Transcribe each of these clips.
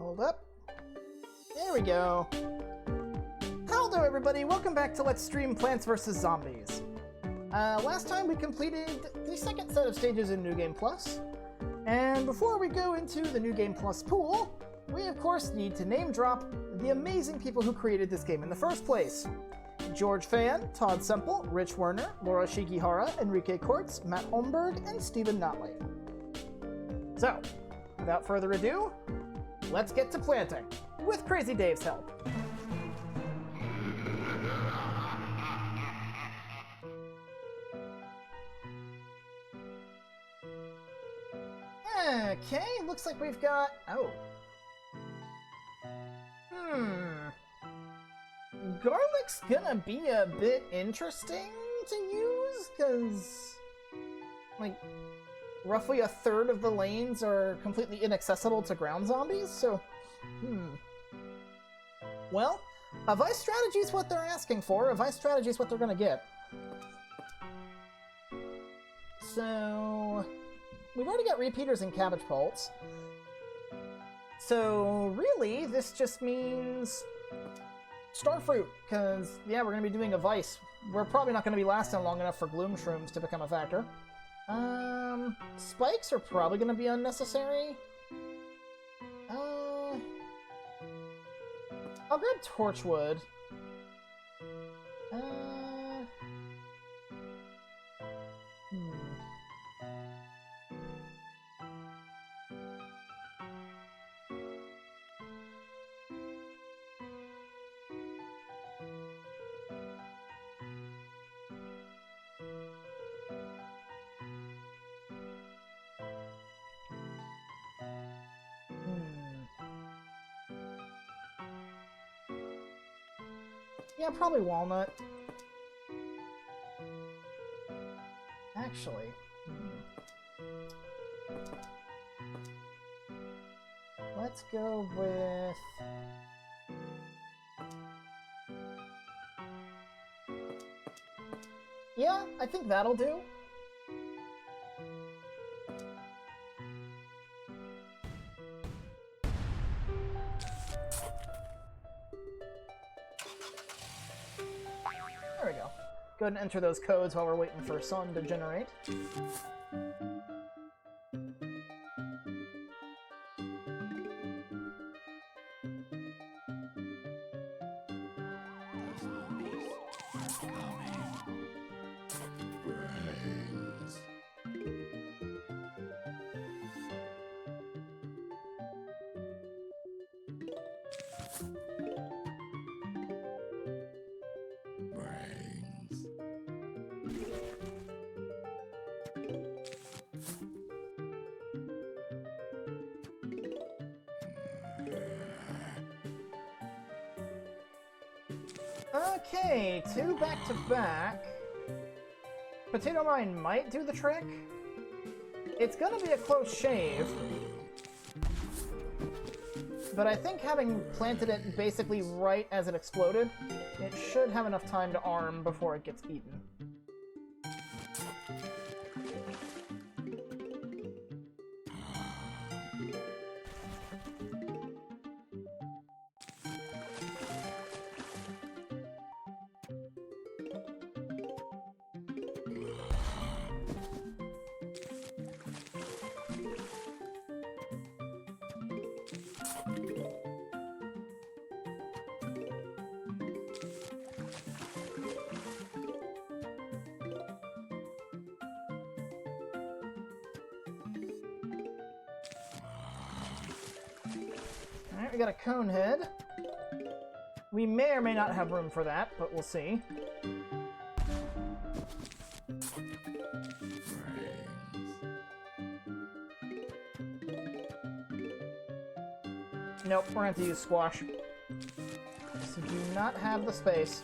Hold up. There we go. Hello everybody, welcome back to Let's Stream Plants vs. Zombies. Last time we completed the second set of stages in New Game Plus. And before we go into the New Game Plus pool, we of course need to name drop the amazing people who created this game in the first place. George Fan, Todd Semple, Rich Werner, Laura Shigihara, Enrique Kortz, Matt Holmberg, and Stephen Notley. So, without further ado, let's get to planting, with Crazy Dave's help. Okay, looks like we've got... oh. Garlic's gonna be a bit interesting to use, because, like, roughly a third of the lanes are completely inaccessible to ground zombies, so, Well, a Vice strategy is what they're asking for, a Vice strategy is what they're gonna get. So, we've already got repeaters and cabbage pulse. So, really, this just means Starfruit, because, yeah, we're going to be doing a Vice. We're probably not going to be lasting long enough for Gloom Shrooms to become a factor. Spikes are probably going to be unnecessary. I'll grab Torchwood. Yeah, probably Walnut. Actually. Let's go with... yeah, I think that'll do. There we go. Go ahead and enter those codes while we're waiting for sun to generate. Okay, 2 back-to-back. Potato Mine might do the trick. It's gonna be a close shave. But I think having planted it basically right as it exploded, it should have enough time to arm before it gets eaten. Alright, we got a cone head. We may or may not have room for that, but we'll see. Nope, we're gonna have to use squash. So do not have the space.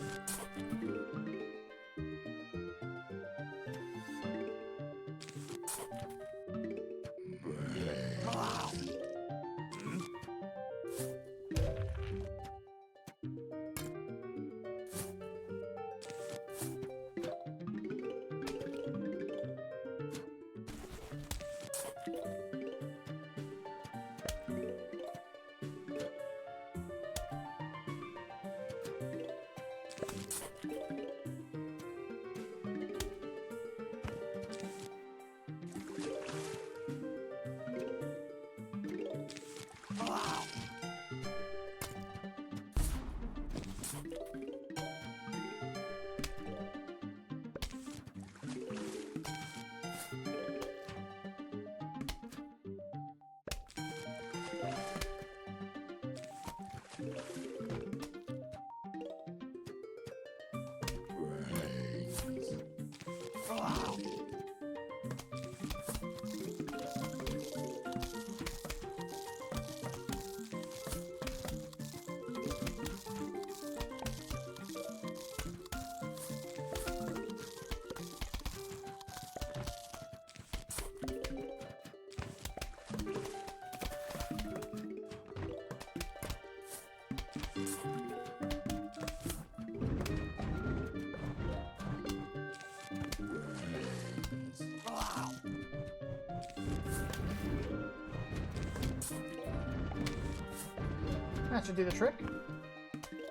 That should do the trick.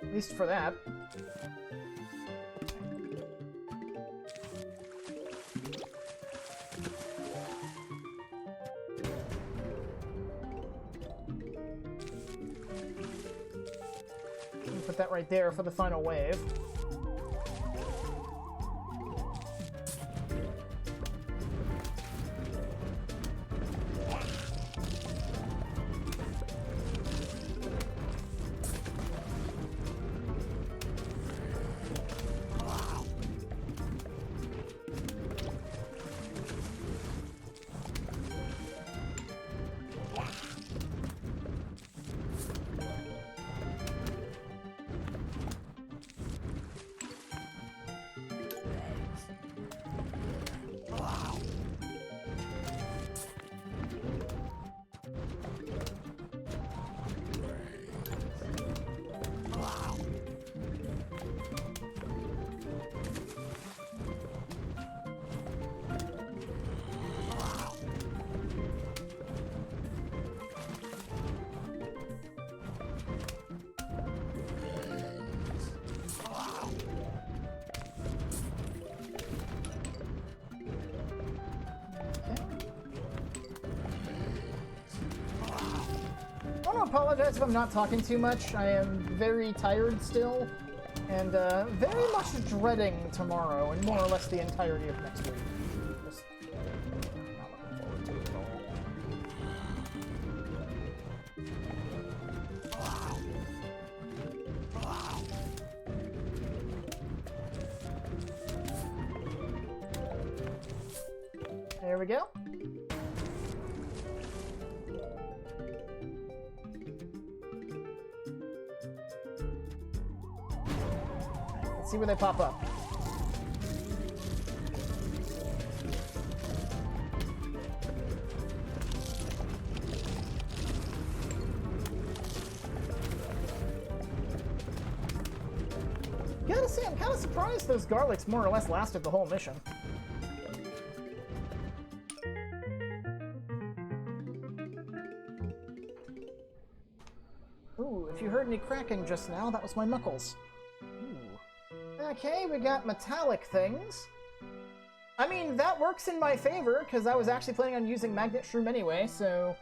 At least for that. Put that right there for the final wave. I want to apologize if I'm not talking too much. I am very tired still, and very much dreading tomorrow, and more or less the entirety of next week. Just not looking forward to it at all. There we go. See where they pop up. Gotta say, I'm kind of surprised those garlics more or less lasted the whole mission. Ooh, if you heard any cracking just now, that was my knuckles. Okay, we got metallic things. I mean, that works in my favor, because I was actually planning on using Magnet Shroom anyway, so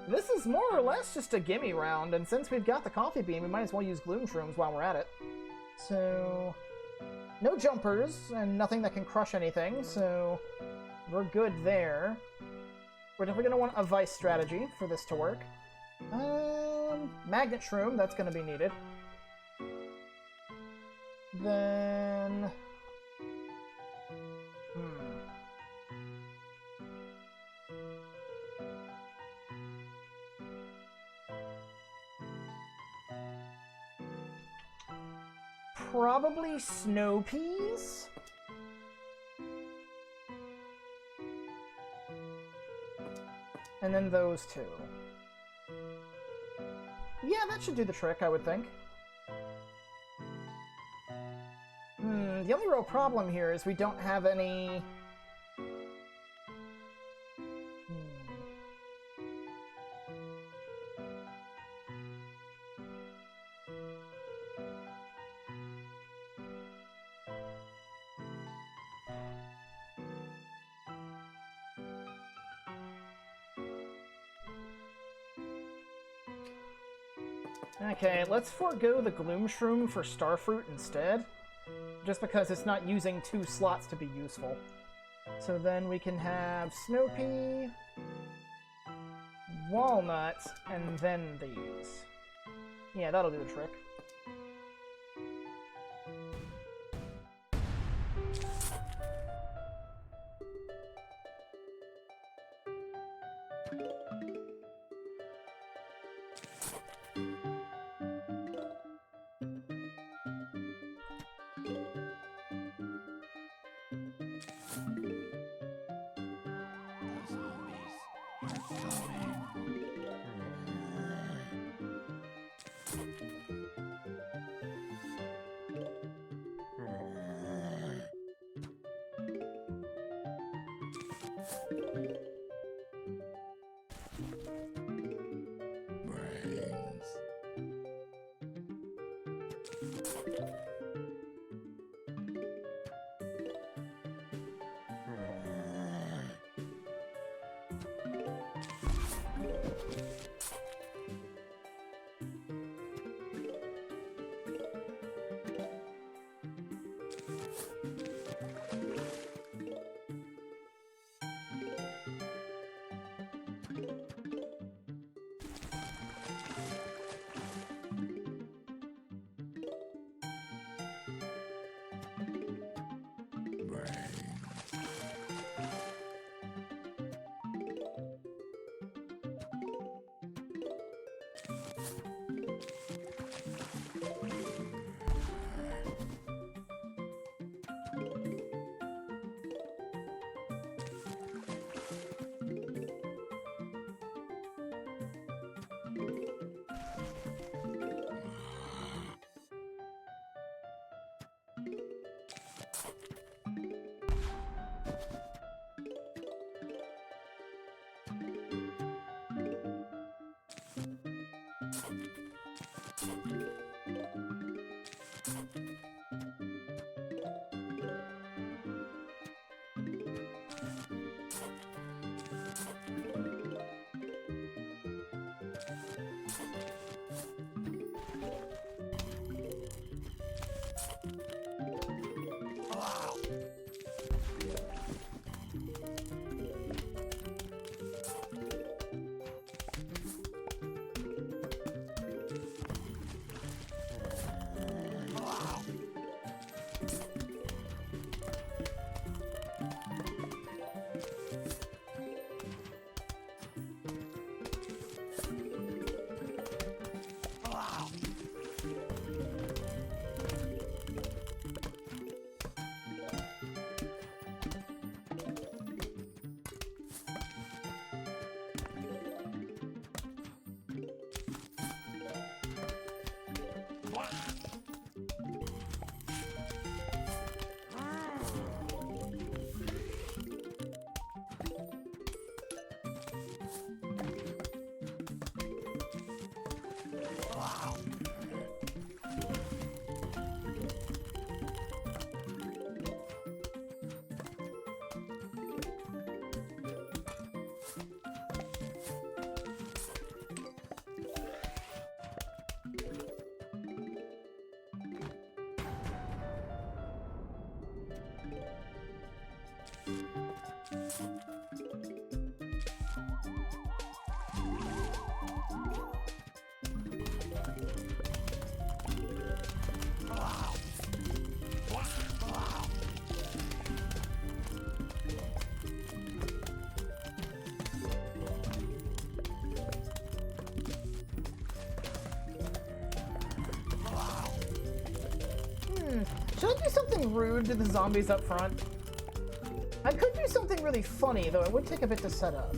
this is more or less just a gimme round, and since we've got the Coffee Bean, we might as well use Gloom Shrooms while we're at it. So, no jumpers, and nothing that can crush anything, so we're good there. We're definitely going to want a Vice strategy for this to work. Magnet Shroom, that's going to be needed. Then... Probably snow peas? And then those two. Yeah, that should do the trick, I would think. The only real problem here is we don't have any... Okay, let's forego the Gloom Shroom for Starfruit instead, just because it's not using 2 slots to be useful. So then we can have Snow Pea, Walnut, and then these. Yeah, that'll do the trick. Should I do something rude to the zombies up front? I could do something really funny, though it would take a bit to set up.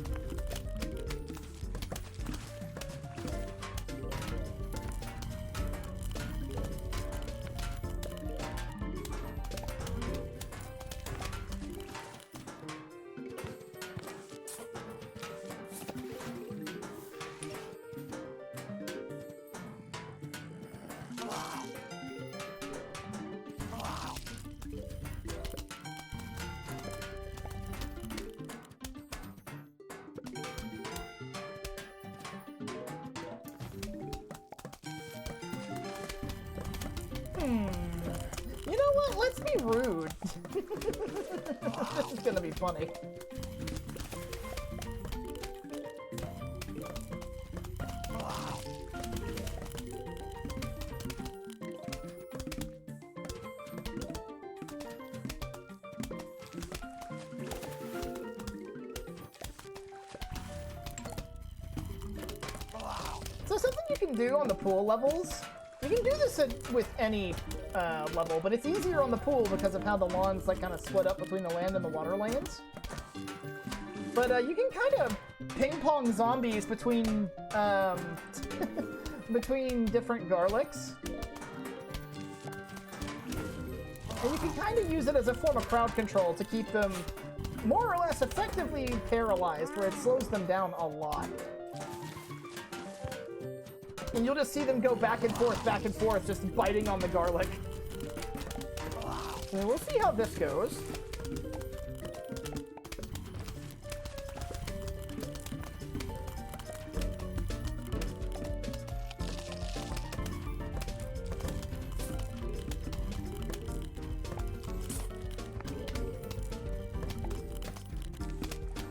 You know what? Let's be rude. This is gonna be funny. So something you can do on the pool levels, you can do this with any level, but it's easier on the pool because of how the lawns like kind of split up between the land and the water lanes. But you can kind of ping pong zombies between between different garlics, and you can kind of use it as a form of crowd control to keep them more or less effectively paralyzed, where it slows them down a lot. And you'll just see them go back and forth, just biting on the garlic. So we'll see how this goes.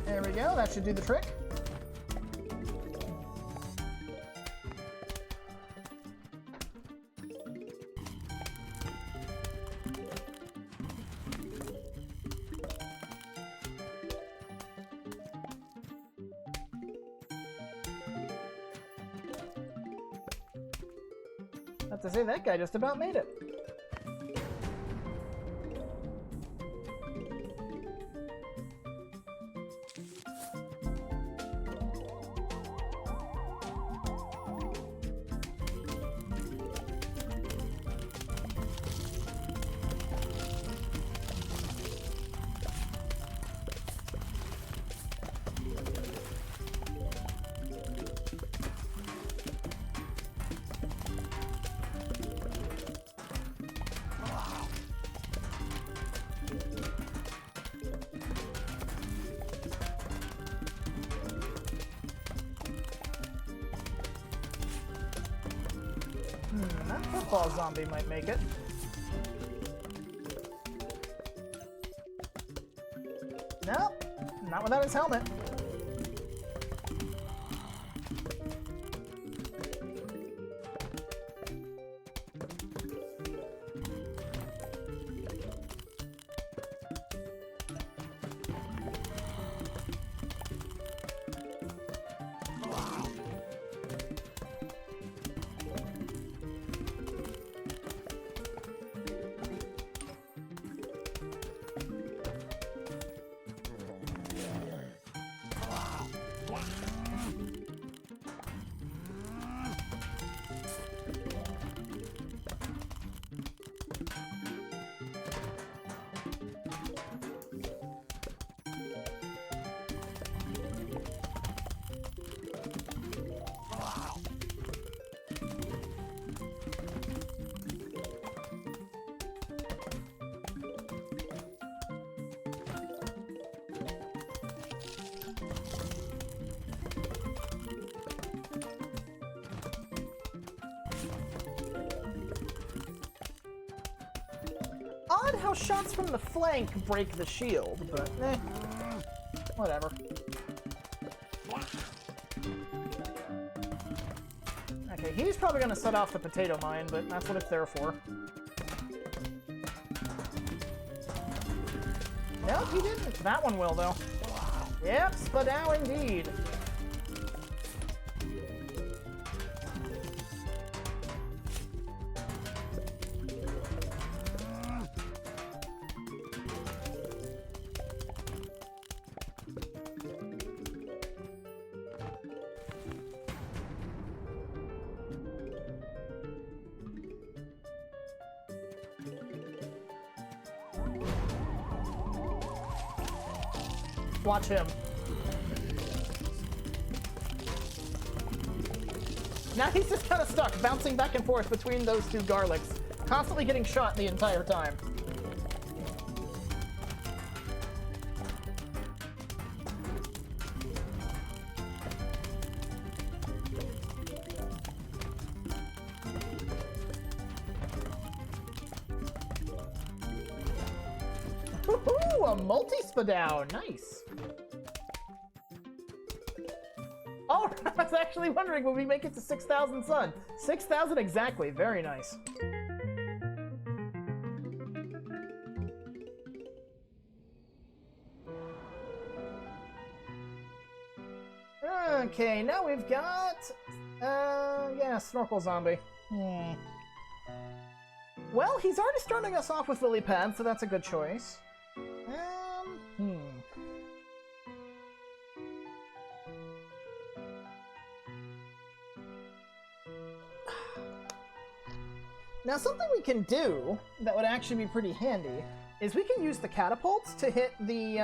There we go, that should do the trick. Have to say, that guy just about made it. That football zombie might make it. Nope, not without his helmet. Odd how shots from the flank break the shield, but whatever. Okay, he's probably gonna set off the potato mine, but that's what it's there for. Nope, he didn't. That one will, though. Yep, Spadow indeed. Watch him. Now he's just kind of stuck, bouncing back and forth between those two garlics, constantly getting shot the entire time. Woohoo! A multi-Spadow! Nice! Oh, I was actually wondering when we make it to 6,000 sun. 6,000 exactly. Very nice. Okay, now we've got... yeah, Snorkel Zombie. Well, he's already starting us off with Lily Pad, so that's a good choice. Now, something we can do that would actually be pretty handy is we can use the catapults to hit the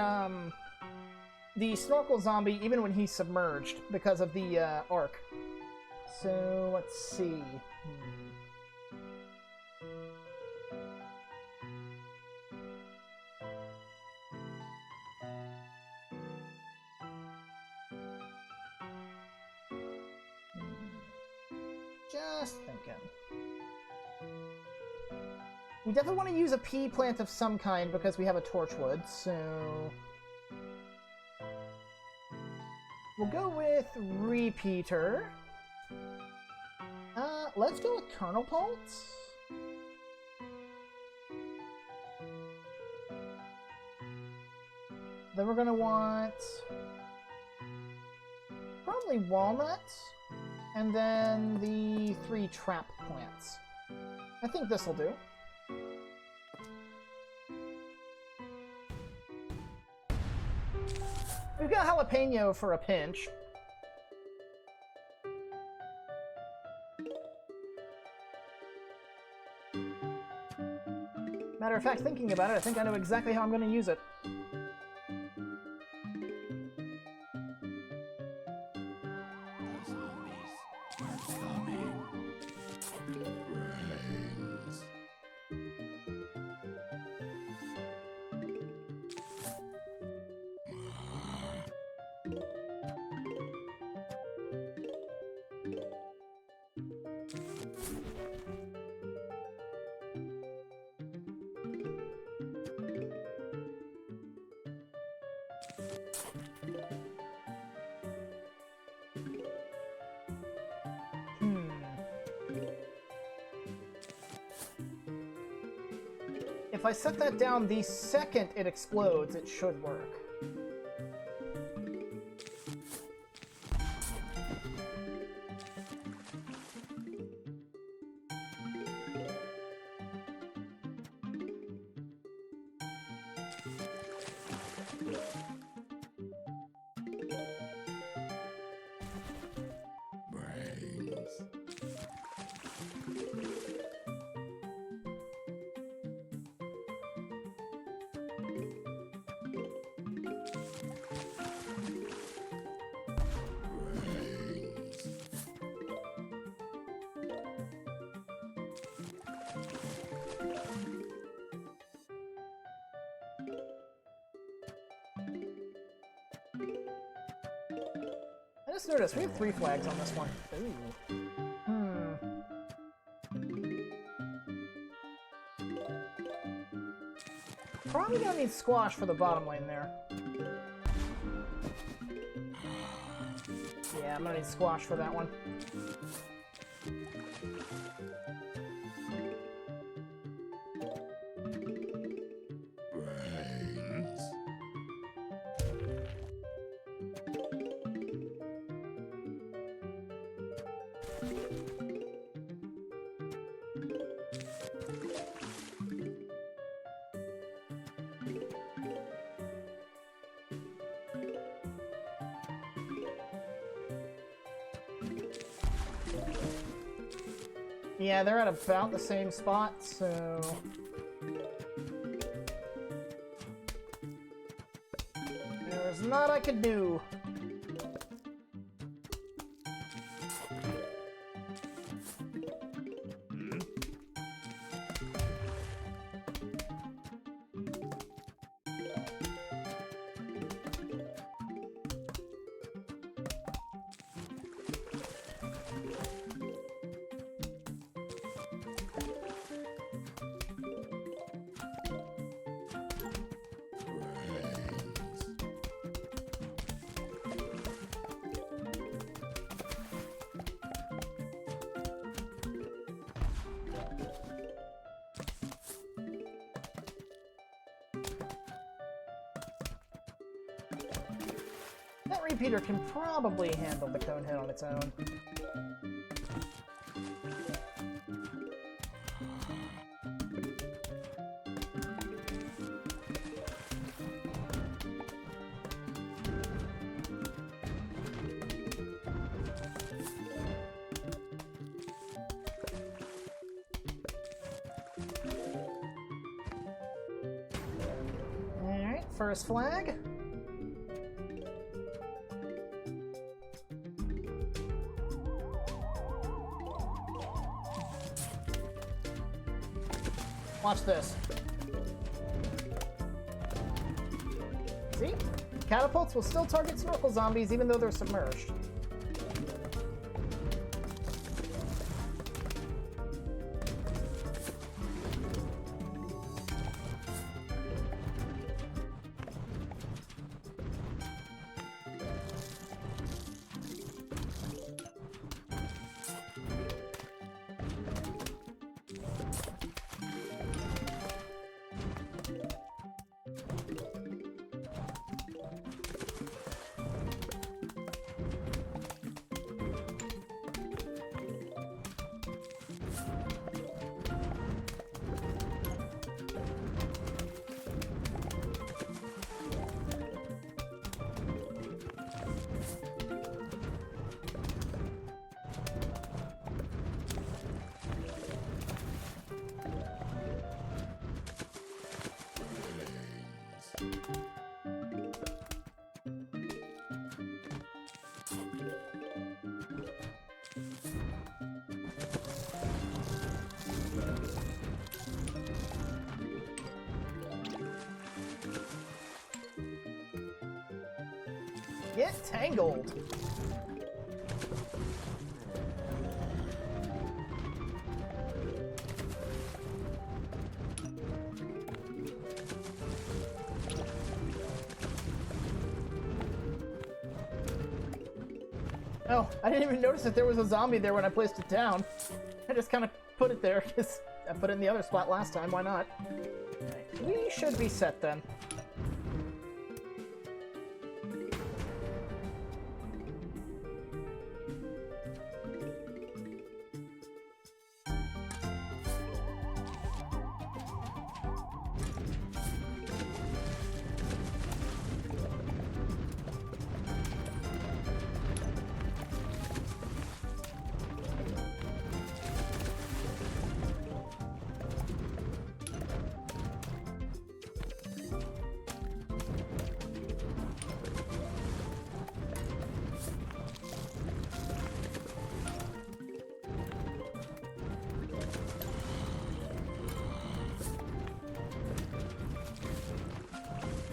Snorkel Zombie even when he's submerged because of the arc. So, let's see. Just thinking. We definitely want to use a pea plant of some kind because we have a torchwood, so... we'll go with Repeater. Let's go with Kernel Pulse. Then we're gonna want... probably Walnut. And then the 3 trap plants. I think this'll do. We've got jalapeno for a pinch. Matter of fact, thinking about it, I think I know exactly how I'm going to use it. If I set that down the second it explodes, it should work. I just noticed we have 3 flags on this one. Ooh. Probably gonna need squash for the bottom lane there. Yeah, I'm gonna need squash for that one. Yeah, they're at about the same spot, so... There's not I could do. That repeater can probably handle the cone hit on its own. Alright, first flag. Watch this. See? Catapults will still target snorkel zombies even though they're submerged. Get tangled. Oh, I didn't even notice that there was a zombie there when I placed it down. I just kind of put it there because I put it in the other spot last time. Why not? Right. We should be set then.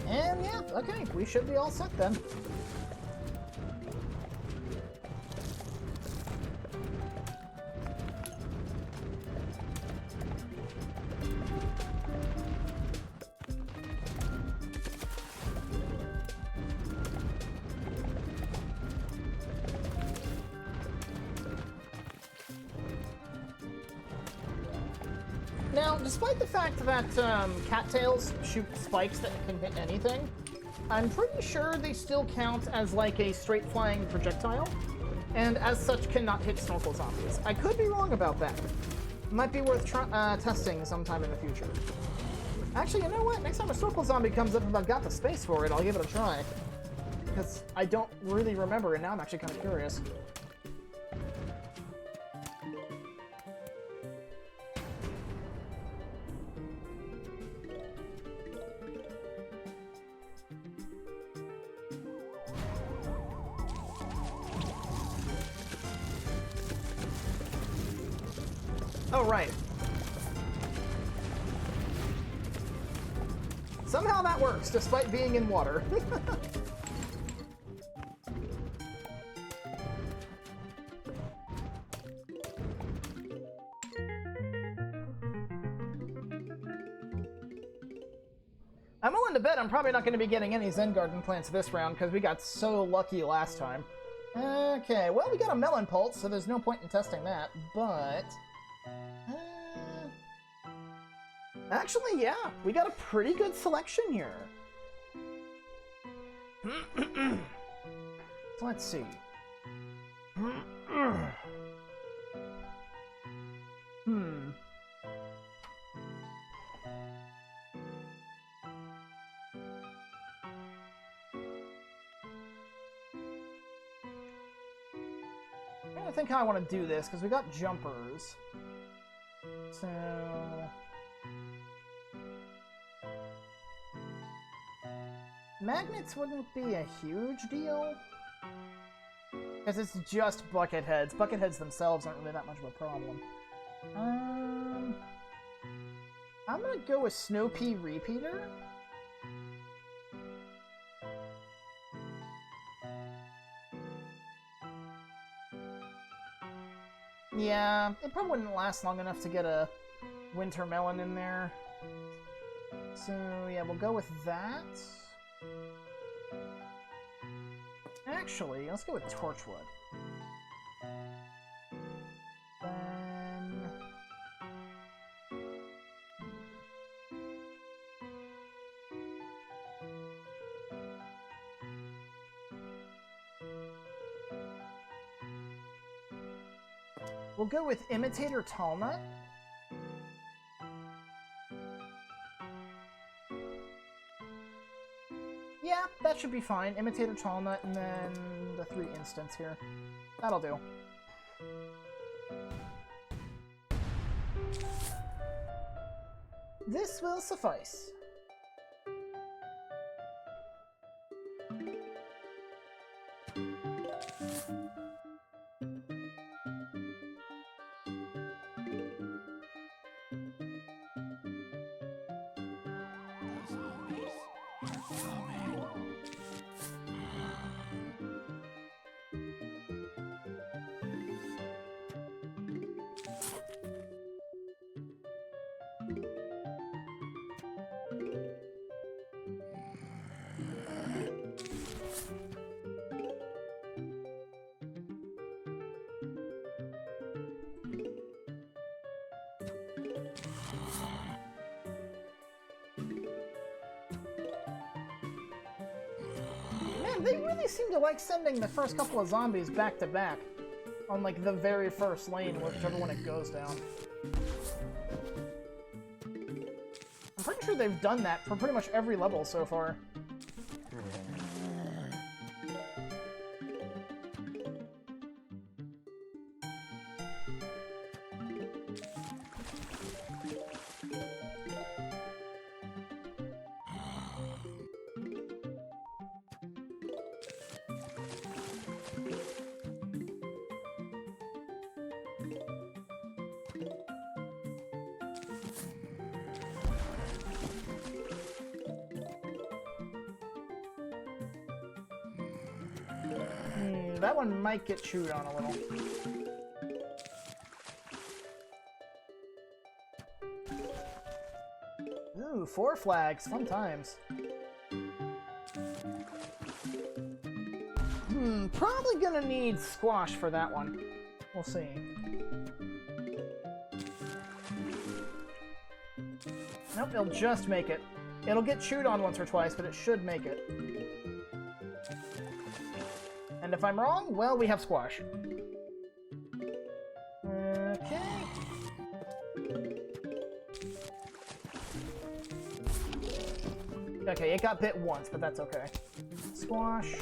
And yeah, okay, we should be all set then. Now, despite the fact that cattails shoot spikes that can hit anything, I'm pretty sure they still count as like a straight flying projectile, and as such cannot hit snorkel zombies. I could be wrong about that. Might be worth testing sometime in the future. Actually, you know what? Next time a snorkel zombie comes up and I've got the space for it, I'll give it a try. Because I don't really remember, and now I'm actually kind of curious. Oh, right. Somehow that works, despite being in water. I'm willing to bet I'm probably not going to be getting any Zen Garden plants this round, because we got so lucky last time. Okay, well, we got a melon pulse, so there's no point in testing that, but... actually, yeah, we got a pretty good selection here. So let's see. I'm trying to think how I want to do this, because we got jumpers. So... magnets wouldn't be a huge deal, because it's just bucket heads. Bucket heads themselves aren't really that much of a problem. I'm gonna go with Snow Pea Repeater. Yeah, it probably wouldn't last long enough to get a winter melon in there. So yeah, we'll go with that. Actually, let's go with Torchwood. Then... we'll go with Imitator Talnut. Yeah, that should be fine. Imitator Talnut, and then the 3 instants here. That'll do. This will suffice. they really seem to like sending the first couple of zombies back to back on, like, the very first lane, whichever one it goes down. I'm pretty sure they've done that for pretty much every level so far. That one might get chewed on a little. Ooh, 4 flags. Fun times. Probably gonna need squash for that one. We'll see. Nope, it'll just make it. It'll get chewed on once or twice, but it should make it. And if I'm wrong, well, we have squash. Okay. Okay, it got bit once, but that's okay. Squash.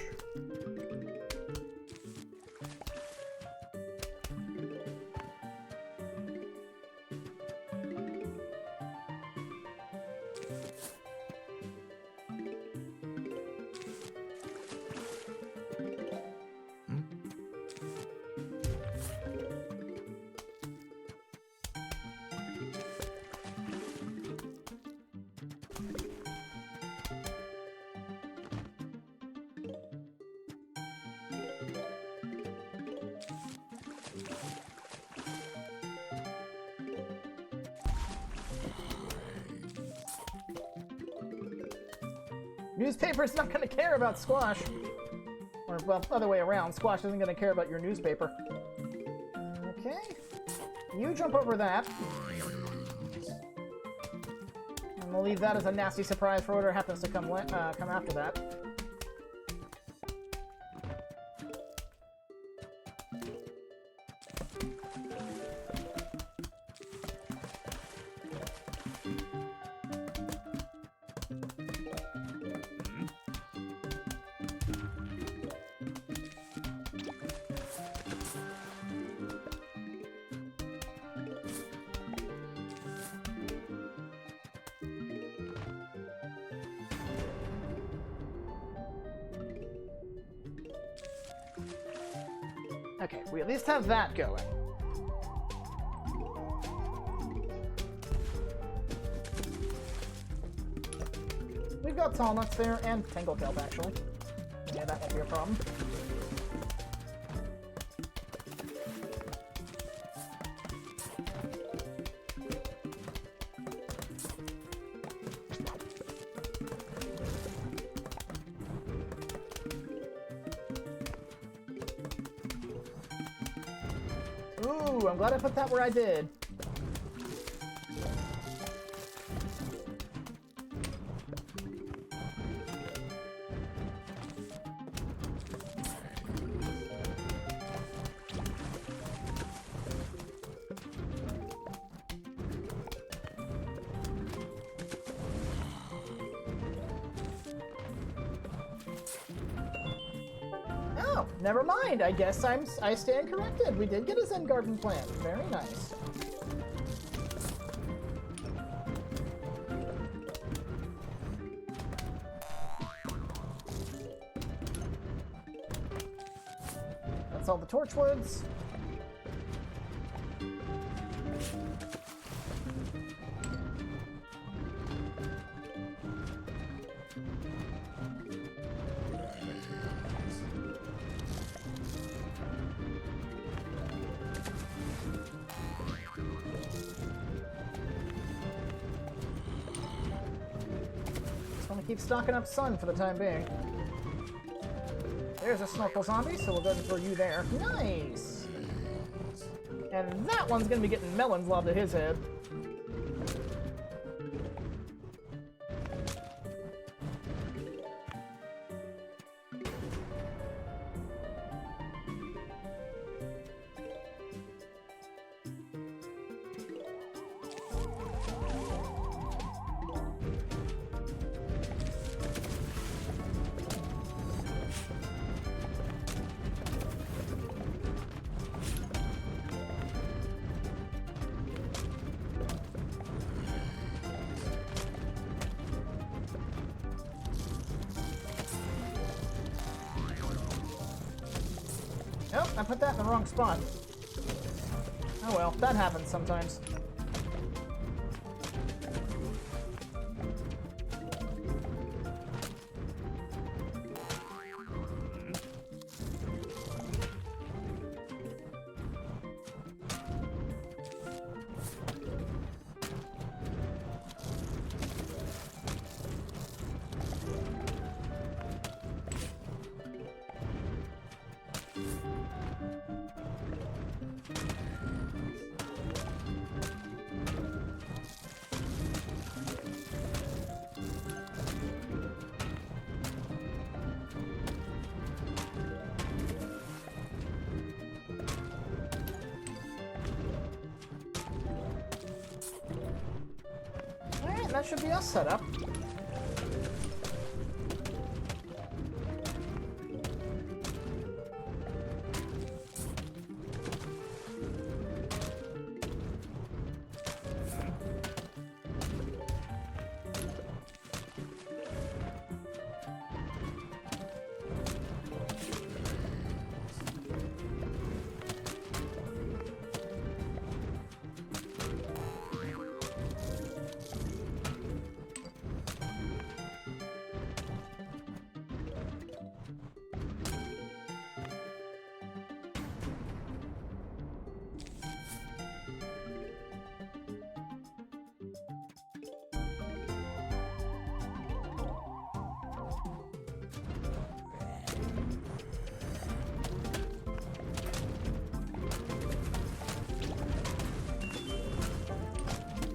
Newspaper's not going to care about squash. Or, well, other way around. Squash isn't going to care about your newspaper. Okay. You jump over that. And we'll leave that as a nasty surprise for whatever happens to come after that. Okay, we at least have that going. We've got Tall Nuts there, and Tangletail, actually. Yeah, that won't be a problem. Ooh, I'm glad I put that where I did. Oh, never mind. I guess I stand corrected. We did get a Zen Garden plant. Very nice. That's all the Torchwoods. Keep stocking up sun for the time being. There's a snorkel zombie, so we'll go for you there. Nice! And that one's gonna be getting melons lobbed at his head. I put that in the wrong spot. Oh well, that happens sometimes. Alright, that should be us set up.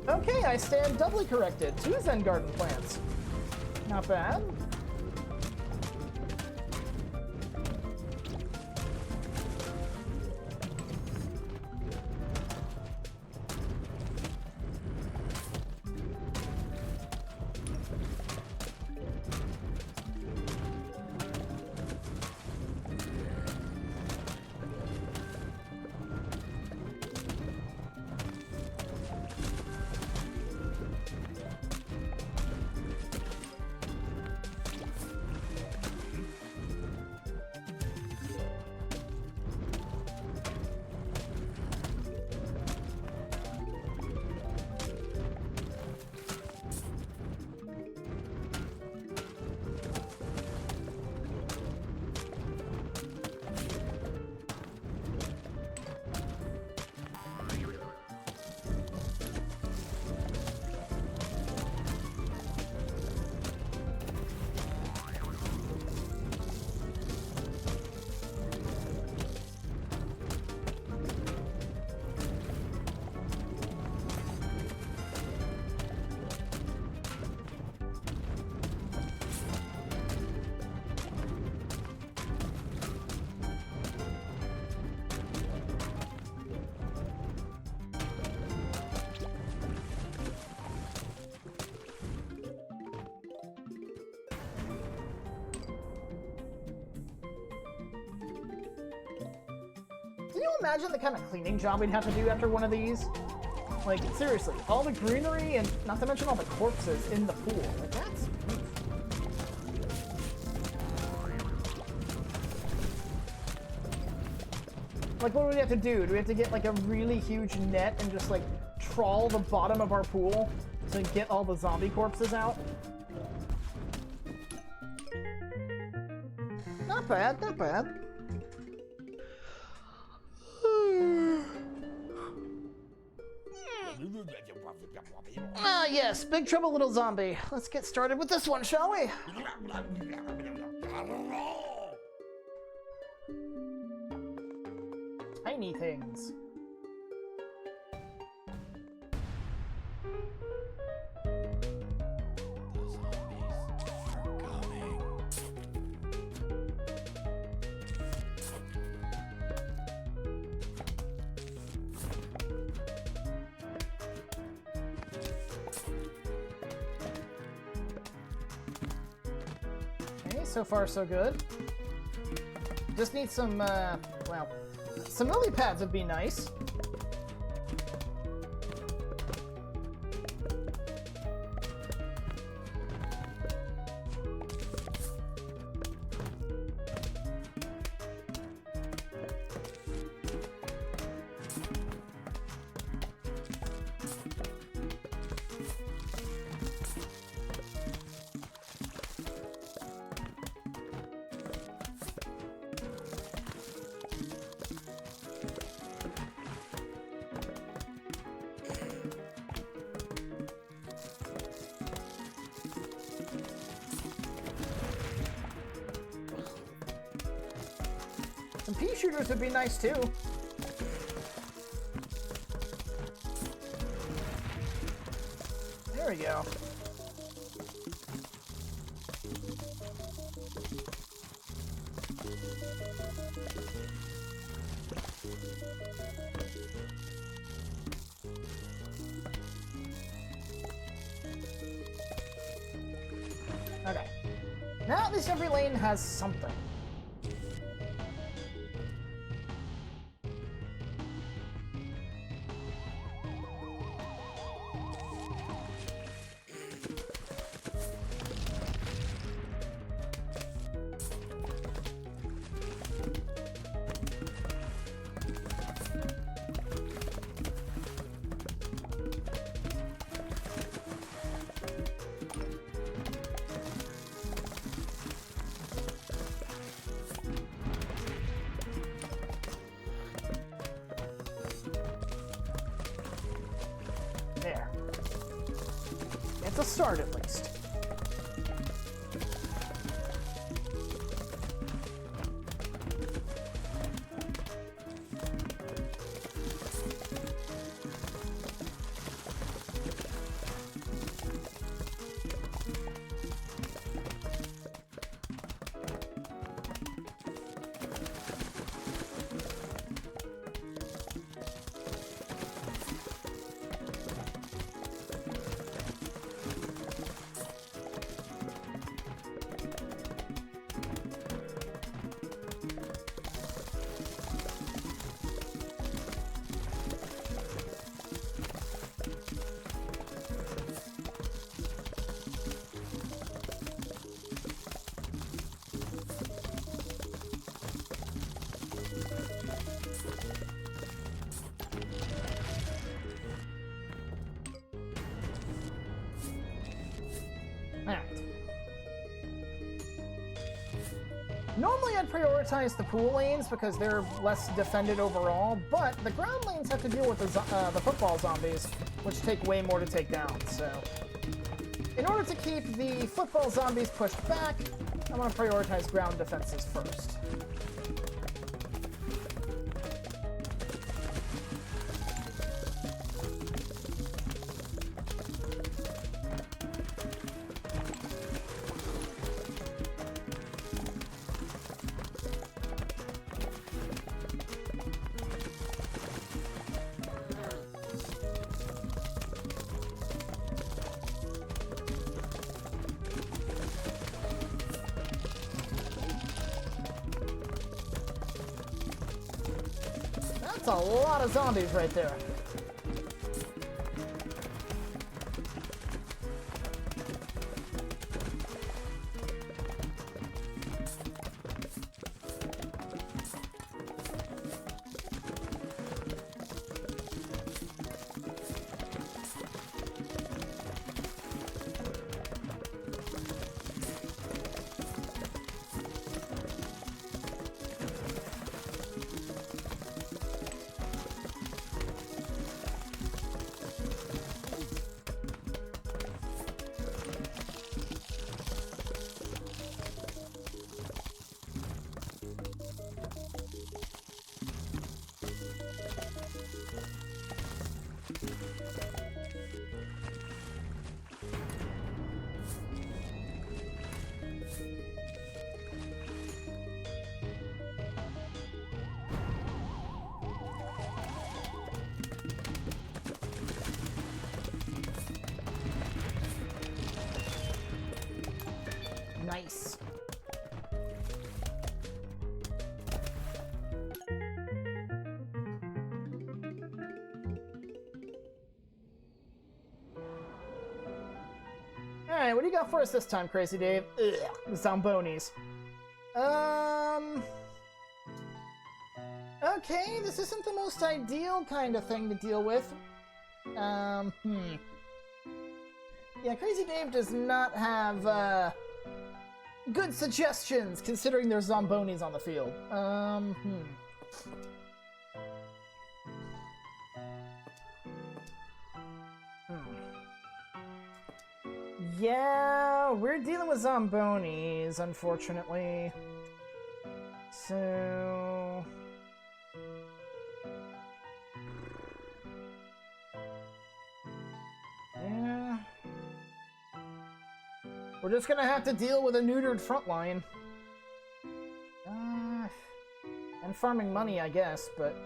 Okay, I stand doubly corrected. 2 Zen garden plants. Not bad. Can you imagine the kind of cleaning job we'd have to do after one of these? Like, seriously, all the greenery and not to mention all the corpses in the pool. Like, that's... Like, what do we have to do? Do we have to get, like, a really huge net and just, like, trawl the bottom of our pool to get all the zombie corpses out? Not bad, not bad. Ah, yes, Big Trouble Little Zombie. Let's get started with this one, shall we? Tiny things. So far, so good. Just need some, well, some lily pads would be nice. pea shooters would be nice too. There we go. Okay. Now at least every lane has something. There. It's a start, at least. Alright. Normally I'd prioritize the pool lanes because they're less defended overall, but the ground lanes have to deal with the football zombies, which take way more to take down, so... In order to keep the football zombies pushed back, I want to prioritize ground defenses first. That's a lot of zombies right there. Nice. Alright, what do you got for us this time, Crazy Dave? Ugh, the Zombonis. Okay, this isn't the most ideal kind of thing to deal with. Yeah, Crazy Dave does not have, good suggestions, considering there's Zombonis on the field. Yeah, we're dealing with Zombonis, unfortunately. So... We're just gonna have to deal with a neutered front line. And farming money, I guess, but...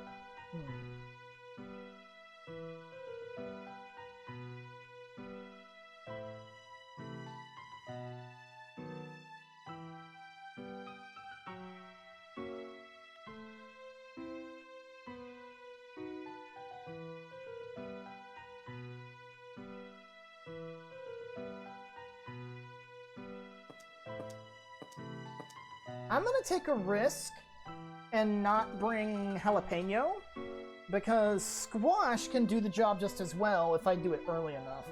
I'm gonna take a risk and not bring jalapeno, because squash can do the job just as well if I do it early enough.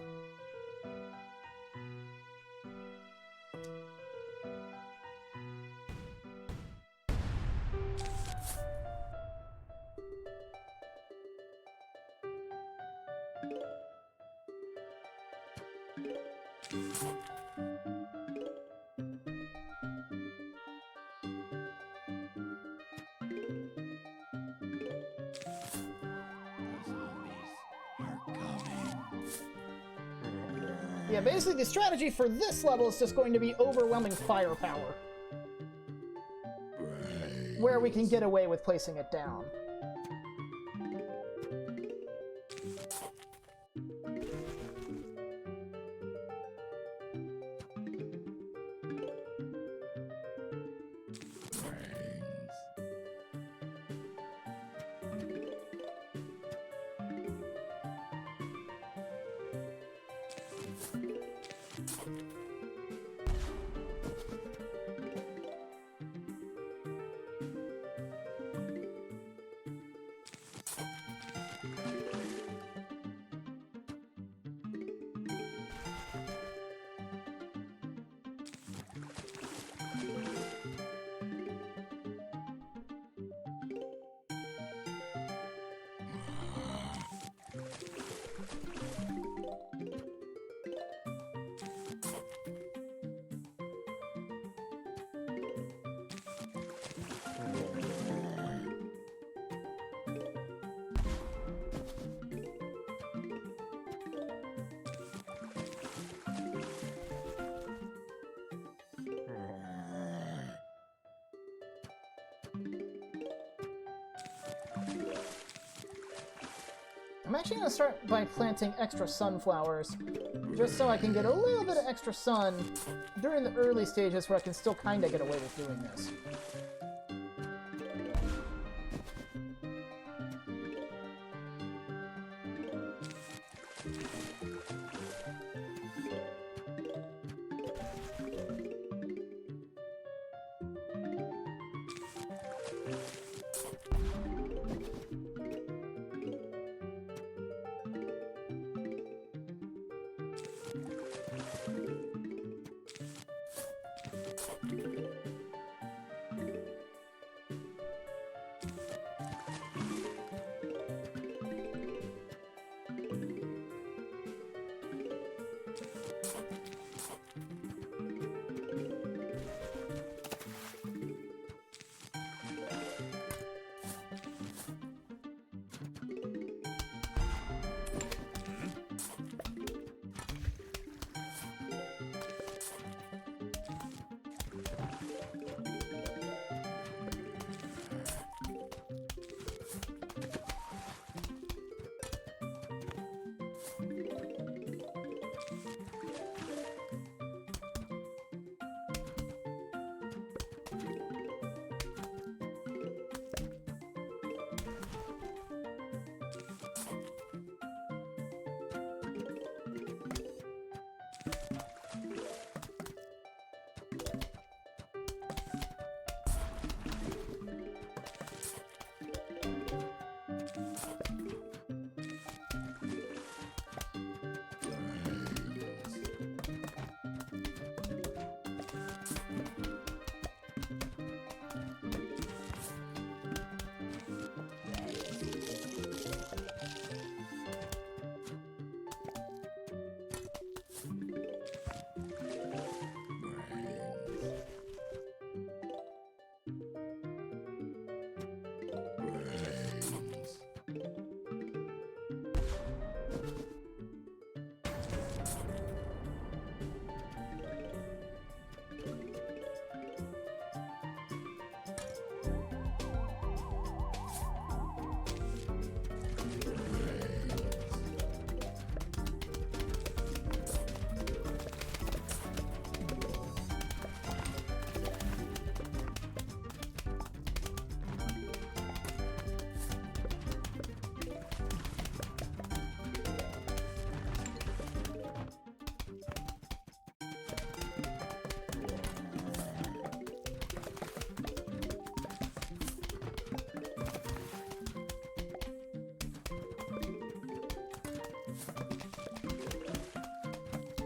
Yeah, basically the strategy for this level is just going to be overwhelming firepower. Where we can get away with placing it down. I'm actually going to start by planting extra sunflowers, just so I can get a little bit of extra sun during the early stages where I can still kind of get away with doing this.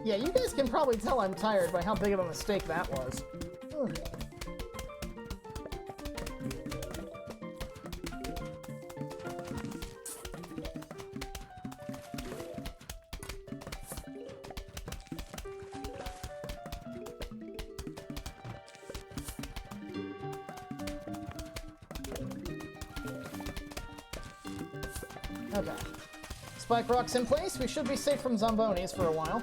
Yeah, you guys can probably tell I'm tired by how big of a mistake that was. Ugh. Okay. Spike rocks in place. We should be safe from Zombonis for a while.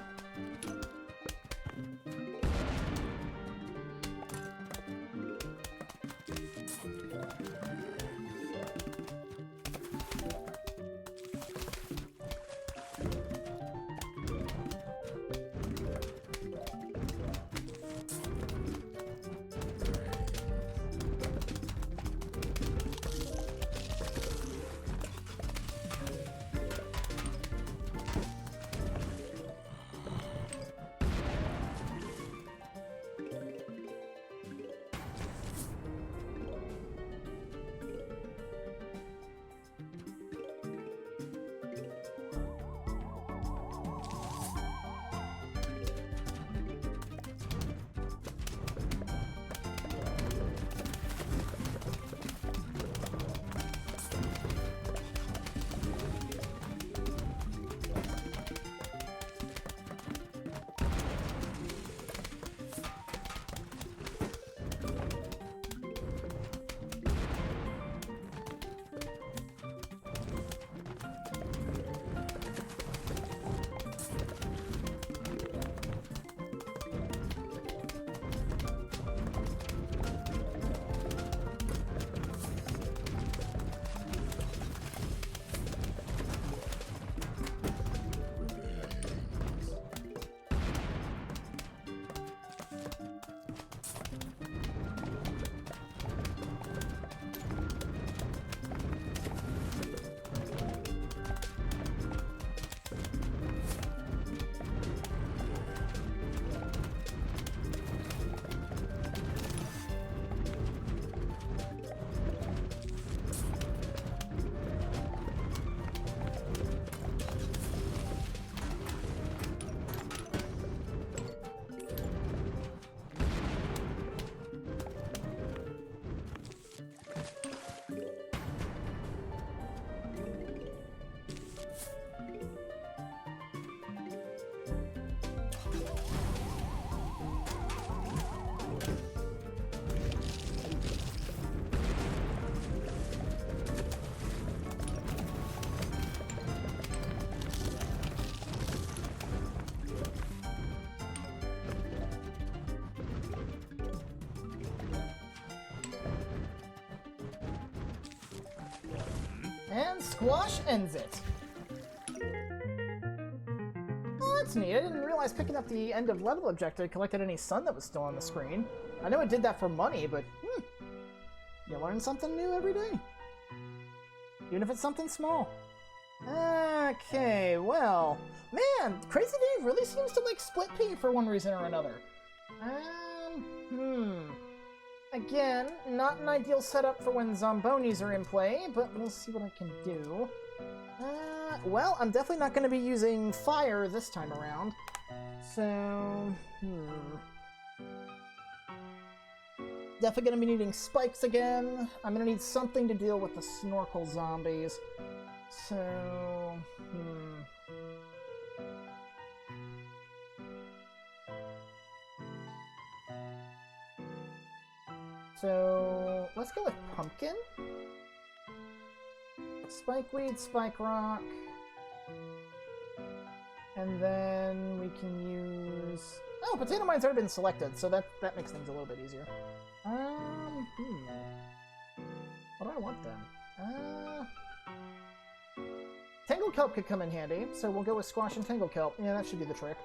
And Squash ends it. Oh, that's neat. I didn't realize picking up the end of level objective collected any sun that was still on the screen. I know it did that for money, but you learn something new every day. Even if it's something small. Okay, well, man, Crazy Dave really seems to like split pea for one reason or another. Again, not an ideal setup for when Zombonis are in play, but we'll see what I can do. Well, I'm definitely not going to be using fire this time around. So, definitely going to be needing spikes again. I'm going to need something to deal with the snorkel zombies. So, So, let's go with pumpkin. Spikeweed, spike rock. And then we can use... Oh, potato mine's already been selected, so that makes things a little bit easier. What do I want then? Tangle Kelp could come in handy, so we'll go with Squash and Tangle Kelp. Yeah, that should do the trick.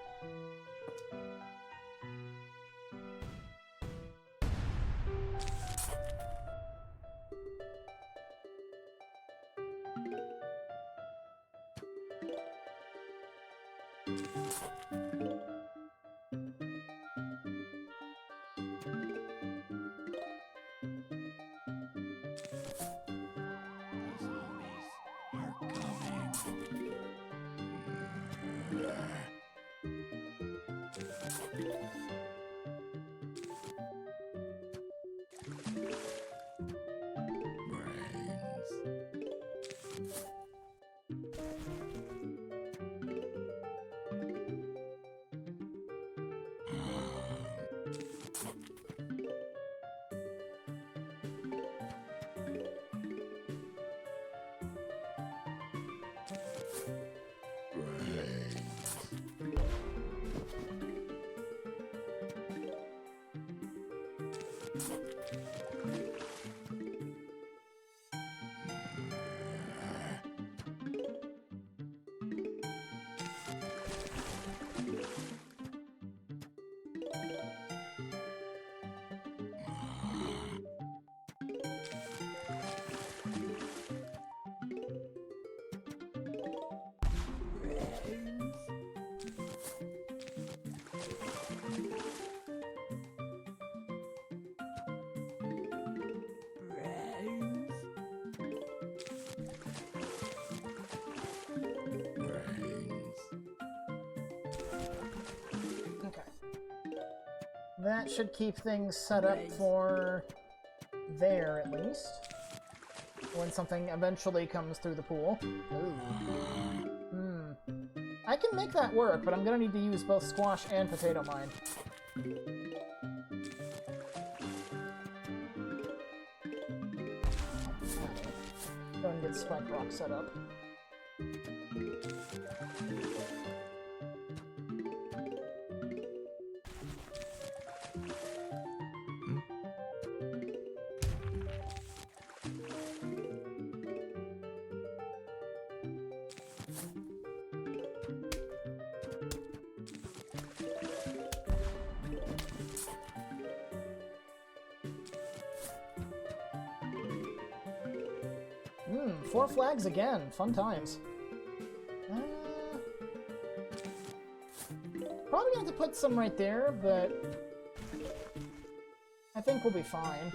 That should keep things set up for there, at least. When something eventually comes through the pool. Ooh. I can make that work, but I'm gonna need to use both squash and potato mine. Go and get Spike Rock set up. Four flags again. Fun times. Probably gonna have to put some right there, but I think we'll be fine.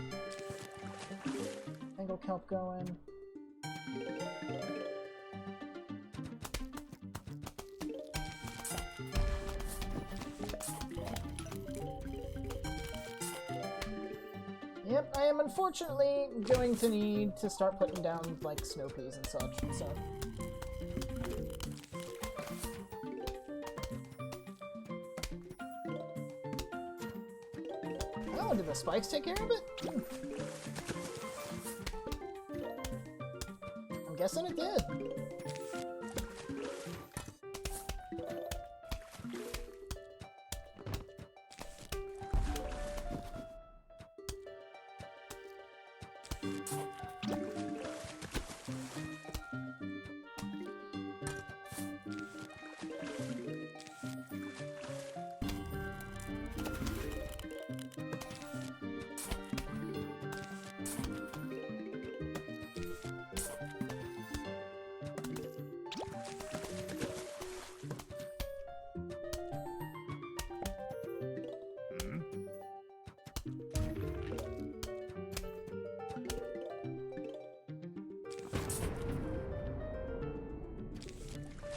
Angle kelp going. Yep, I am unfortunately going to need to start putting down, like, snow peas and such, so... Oh, did the spikes take care of it? I'm guessing it did.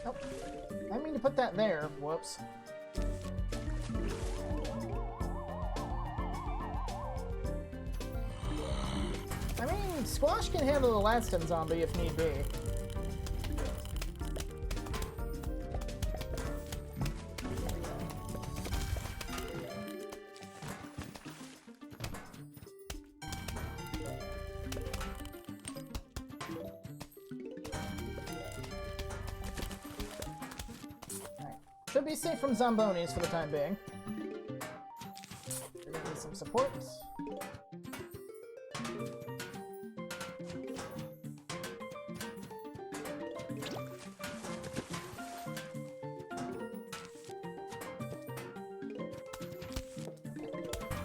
Oh, I mean to put that there. Whoops. I mean, Squash can handle the Ladstone zombie if need be. Should be safe from Zombonis for the time being. We're gonna need some supports.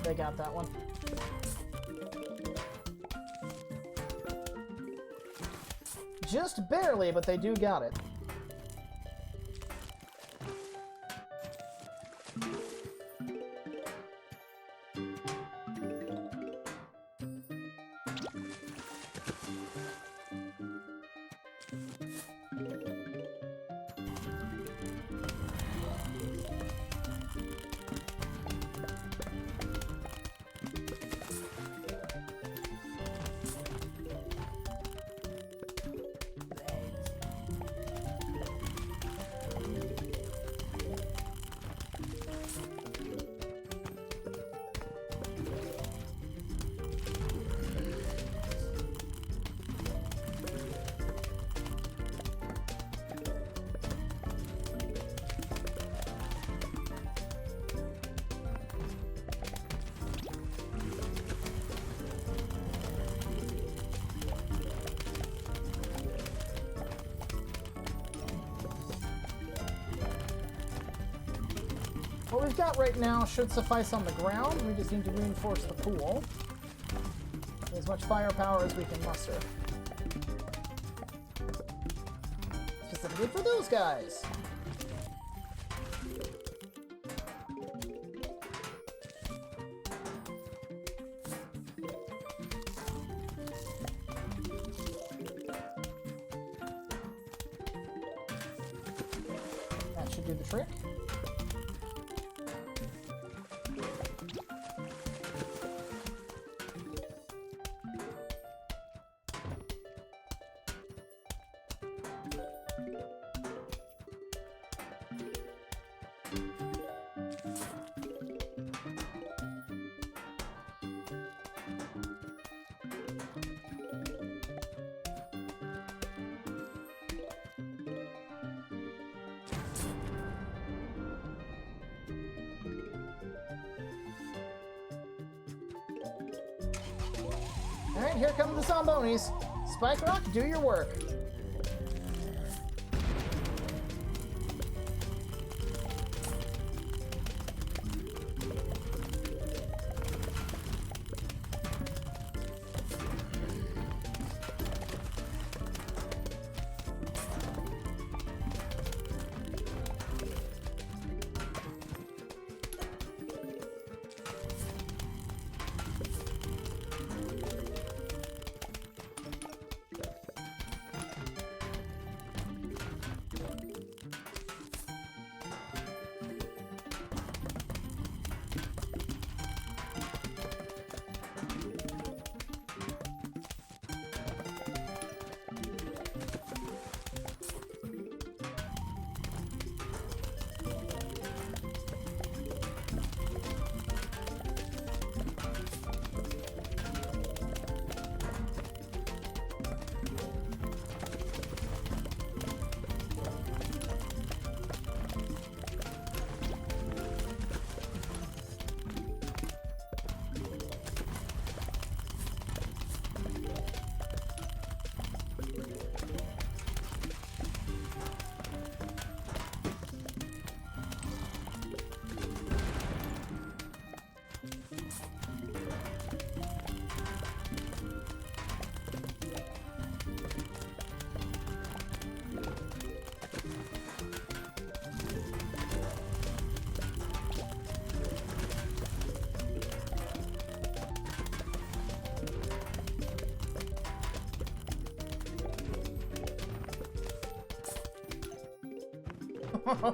They got that one. Just barely, but they do got it. What we've got right now should suffice on the ground. We just need to reinforce the pool. As much firepower as we can muster. Specifically for those guys. That should do the trick. Alright, here come the Zombonis. Spike Rock, do your work.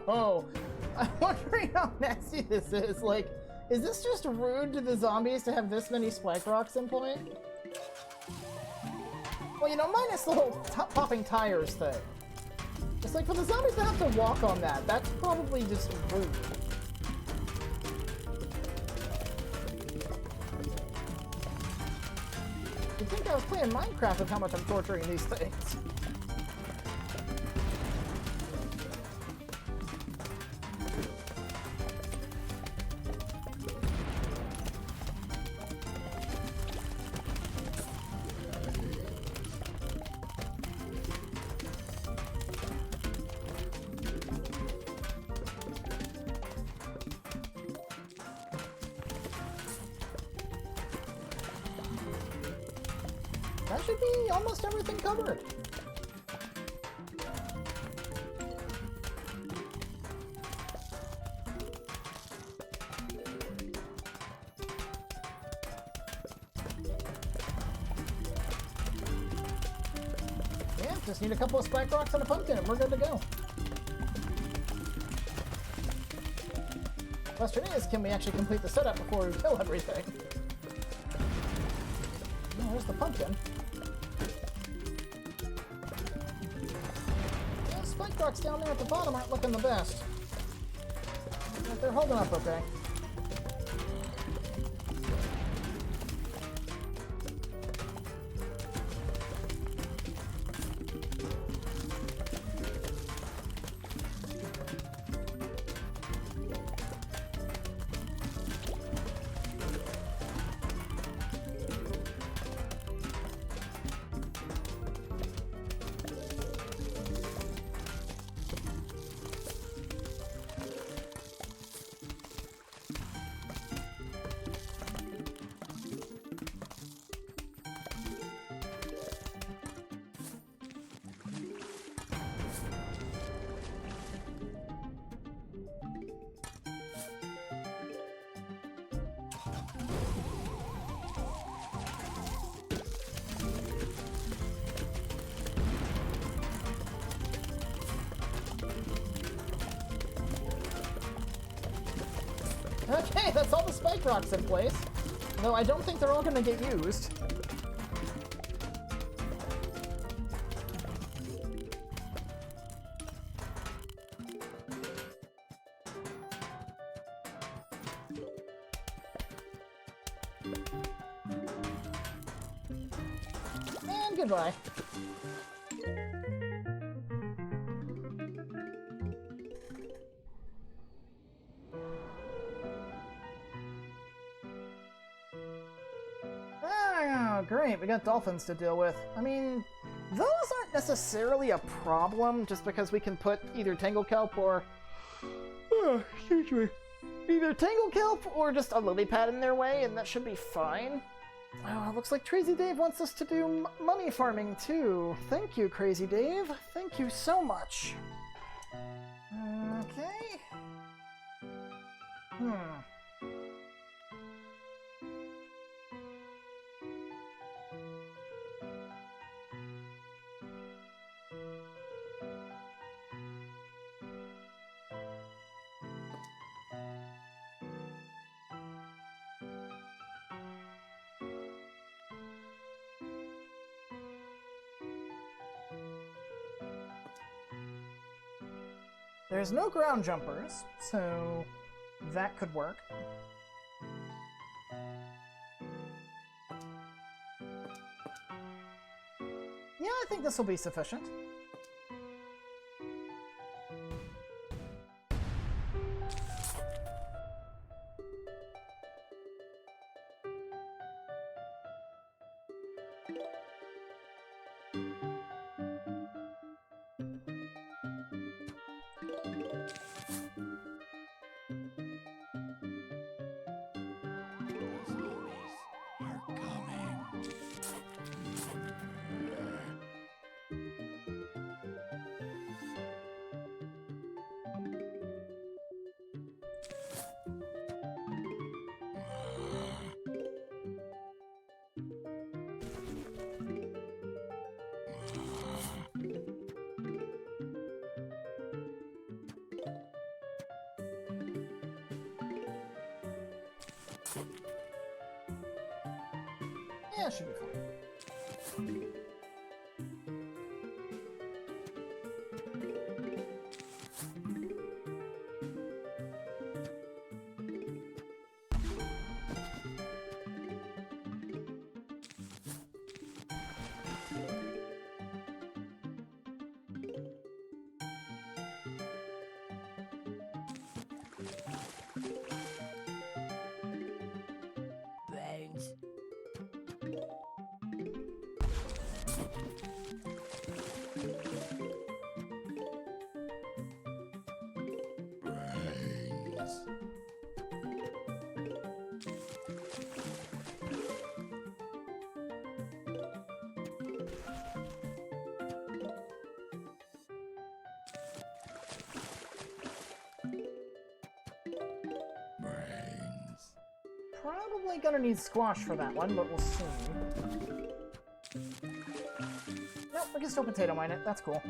Oh, I'm wondering how nasty this is. Like, is this just rude to the zombies to have this many spike rocks in play? Well, you know, minus the whole popping tires thing. It's like, for the zombies to have to walk on that, that's probably just rude. You'd think I was playing Minecraft with how much I'm torturing these things. That should be almost everything covered. Yeah, just need a couple of spike rocks and a pumpkin and we're good to go. Question is, can we actually complete the setup before we kill everything? Oh, there's the pumpkin. Spike rocks down there at the bottom aren't looking the best. But they're holding up okay. Okay, that's all the spike rocks in place. Though I don't think they're all gonna get used. And goodbye. great, we got dolphins to deal with. I mean, those aren't necessarily a problem, just because we can put either Tangle Kelp or... excuse me. Either Tangle Kelp or just a lily pad in their way, and that should be fine. Oh, looks like Crazy Dave wants us to do mummy farming, too. Thank you, Crazy Dave. Thank you so much. Okay. There's no ground jumpers, so that could work. Yeah, I think this will be sufficient. Yeah, it should be fine. Probably gonna need squash for that one, but we'll see. Nope, we can still potato mine it. That's cool.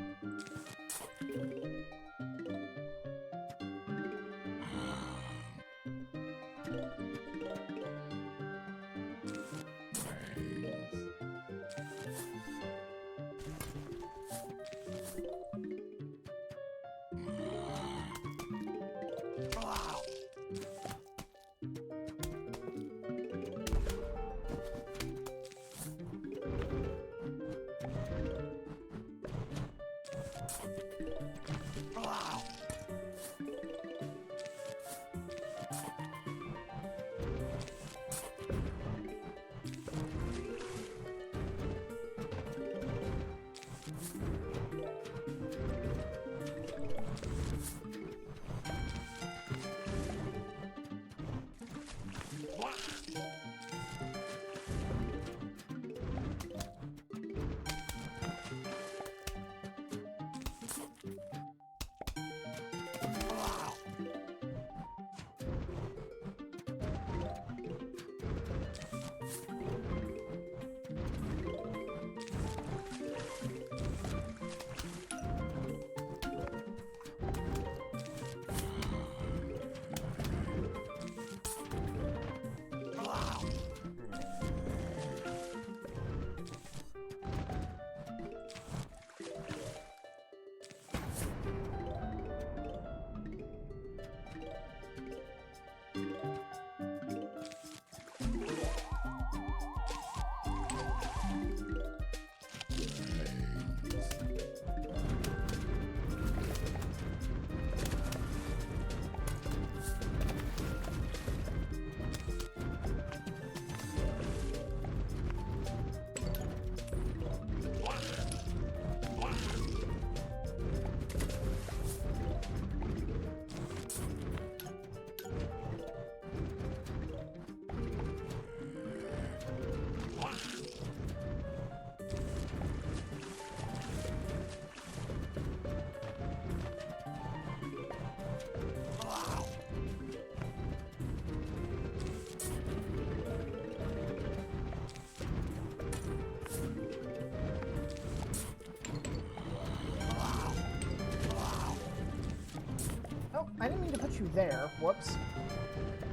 I didn't mean to put you there. Whoops.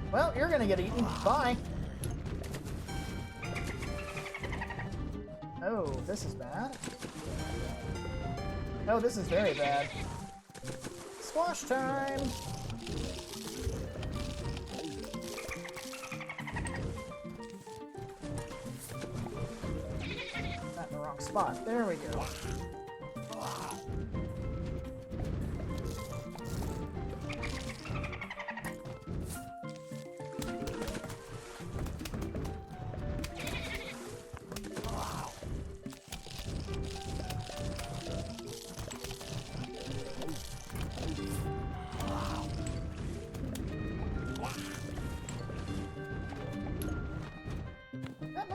Well, you're gonna get eaten. Bye. Oh, this is bad. Oh, this is very bad. Squash time! Not in the wrong spot. There we go.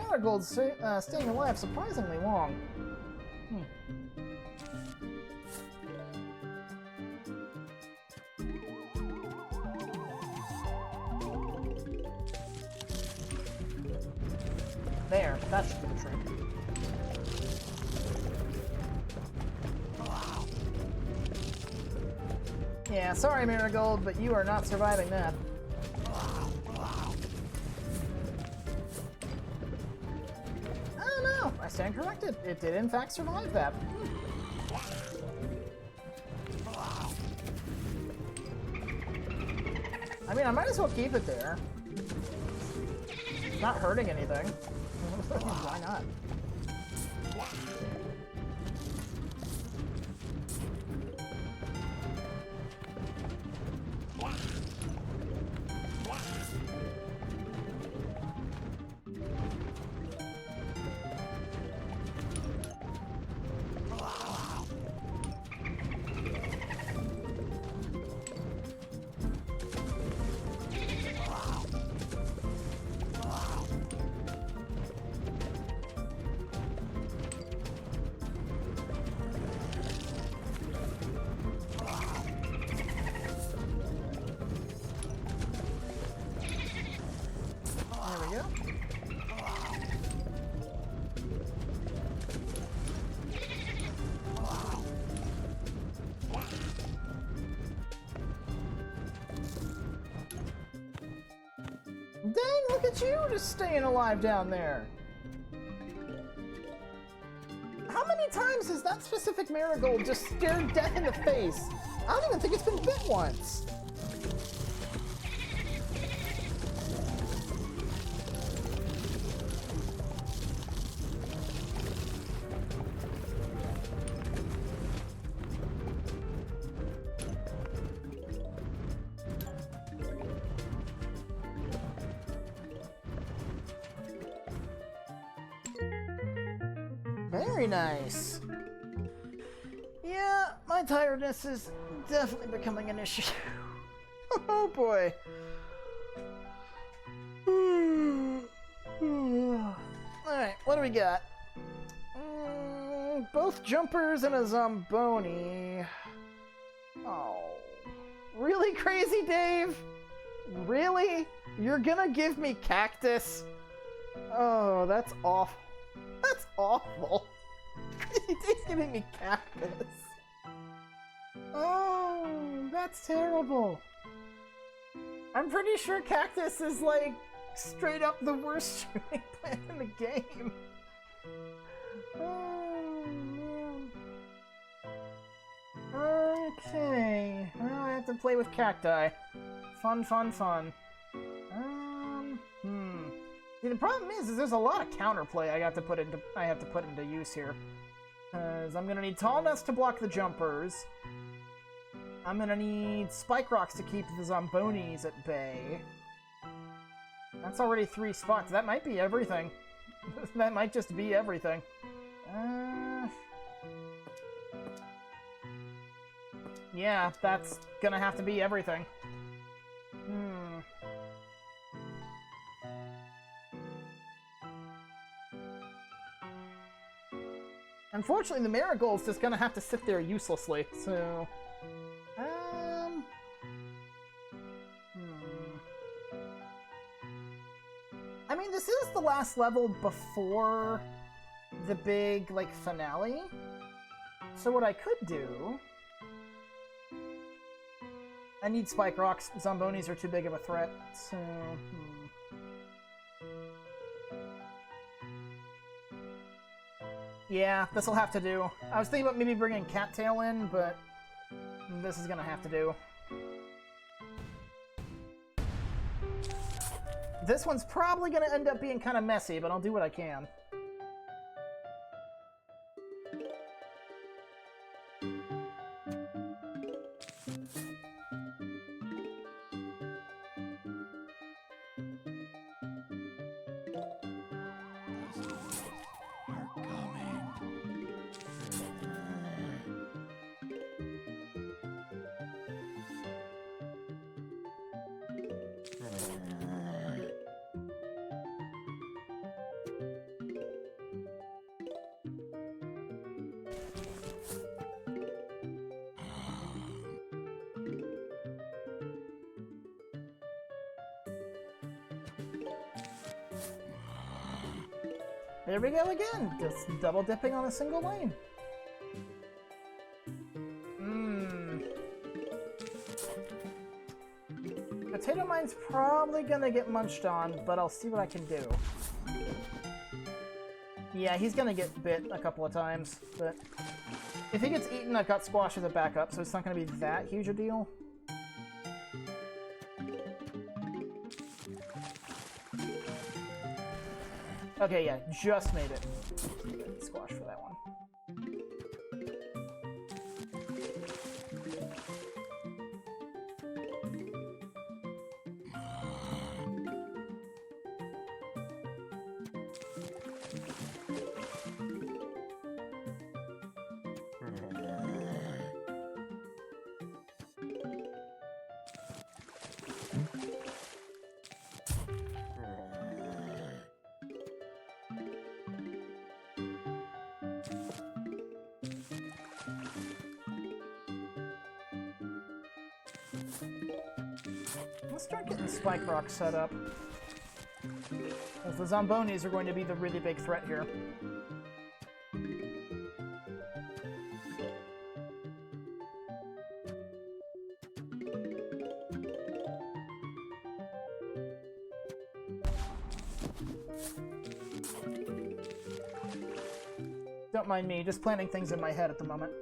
Marigold's staying alive surprisingly long. There, that should be the trick. Yeah, sorry Marigold, but you are not surviving that. I stand corrected. It did in fact survive that. I mean, I might as well keep it there. It's not hurting anything. Why not? Dang, look at you just staying alive down there. How many times has that specific Marigold just stared death in the face? I don't even think it's been bit once. Very nice. Yeah, my tiredness is definitely becoming an issue. Oh boy. Alright, what do we got? Both jumpers and a Zamboni. Oh. Really, Crazy Dave? Really? You're gonna give me cactus? Oh, that's awful. That's awful. He's giving me cactus. Oh, that's terrible. I'm pretty sure cactus is like straight up the worst shooting plant in the game. Oh, man. Okay. Well, I have to play with cacti. Fun, fun, fun. See, the problem is there's a lot of counterplay I have to put into use here. Because I'm gonna need tallness to block the jumpers. I'm gonna need spike rocks to keep the Zambonis at bay. That's already 3 spots. That might be everything. That might just be everything. Yeah, that's gonna have to be everything. Unfortunately, the Marigold's just gonna have to sit there uselessly, so... I mean, this is the last level before the big, like, finale. So what I could do... I need spike rocks. Zombonis are too big of a threat, so... Yeah, this'll have to do. I was thinking about maybe bringing Cattail in, but this is gonna have to do. This one's probably gonna end up being kind of messy, but I'll do what I can. There we go again, just double dipping on a single lane. Potato Mine's probably gonna get munched on, but I'll see what I can do. Yeah, he's gonna get bit a couple of times, but if he gets eaten, I've got Squash as a backup, so it's not gonna be that huge a deal. Okay, yeah, just made it. Good Squash for that one. Let's start getting Spike Rock set up. Because the Zombonis are going to be the really big threat here. Don't mind me, just planning things in my head at the moment.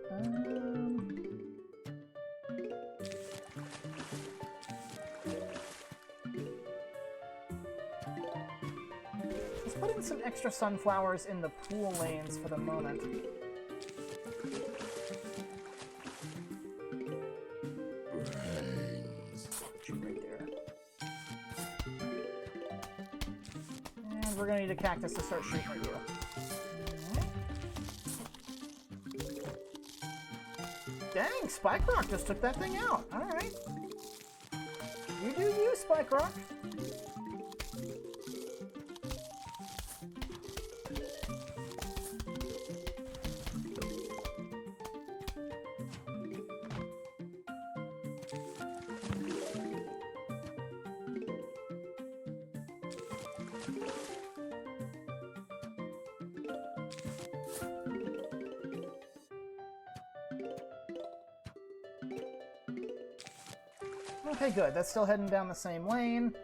Let's put in some extra sunflowers in the pool lanes for the moment. Right there. And we're gonna need a cactus to start shooting at you. Dang, Spike Rock just took that thing out. Alright. You do you, Spike Rock. Okay, good. That's still heading down the same lane.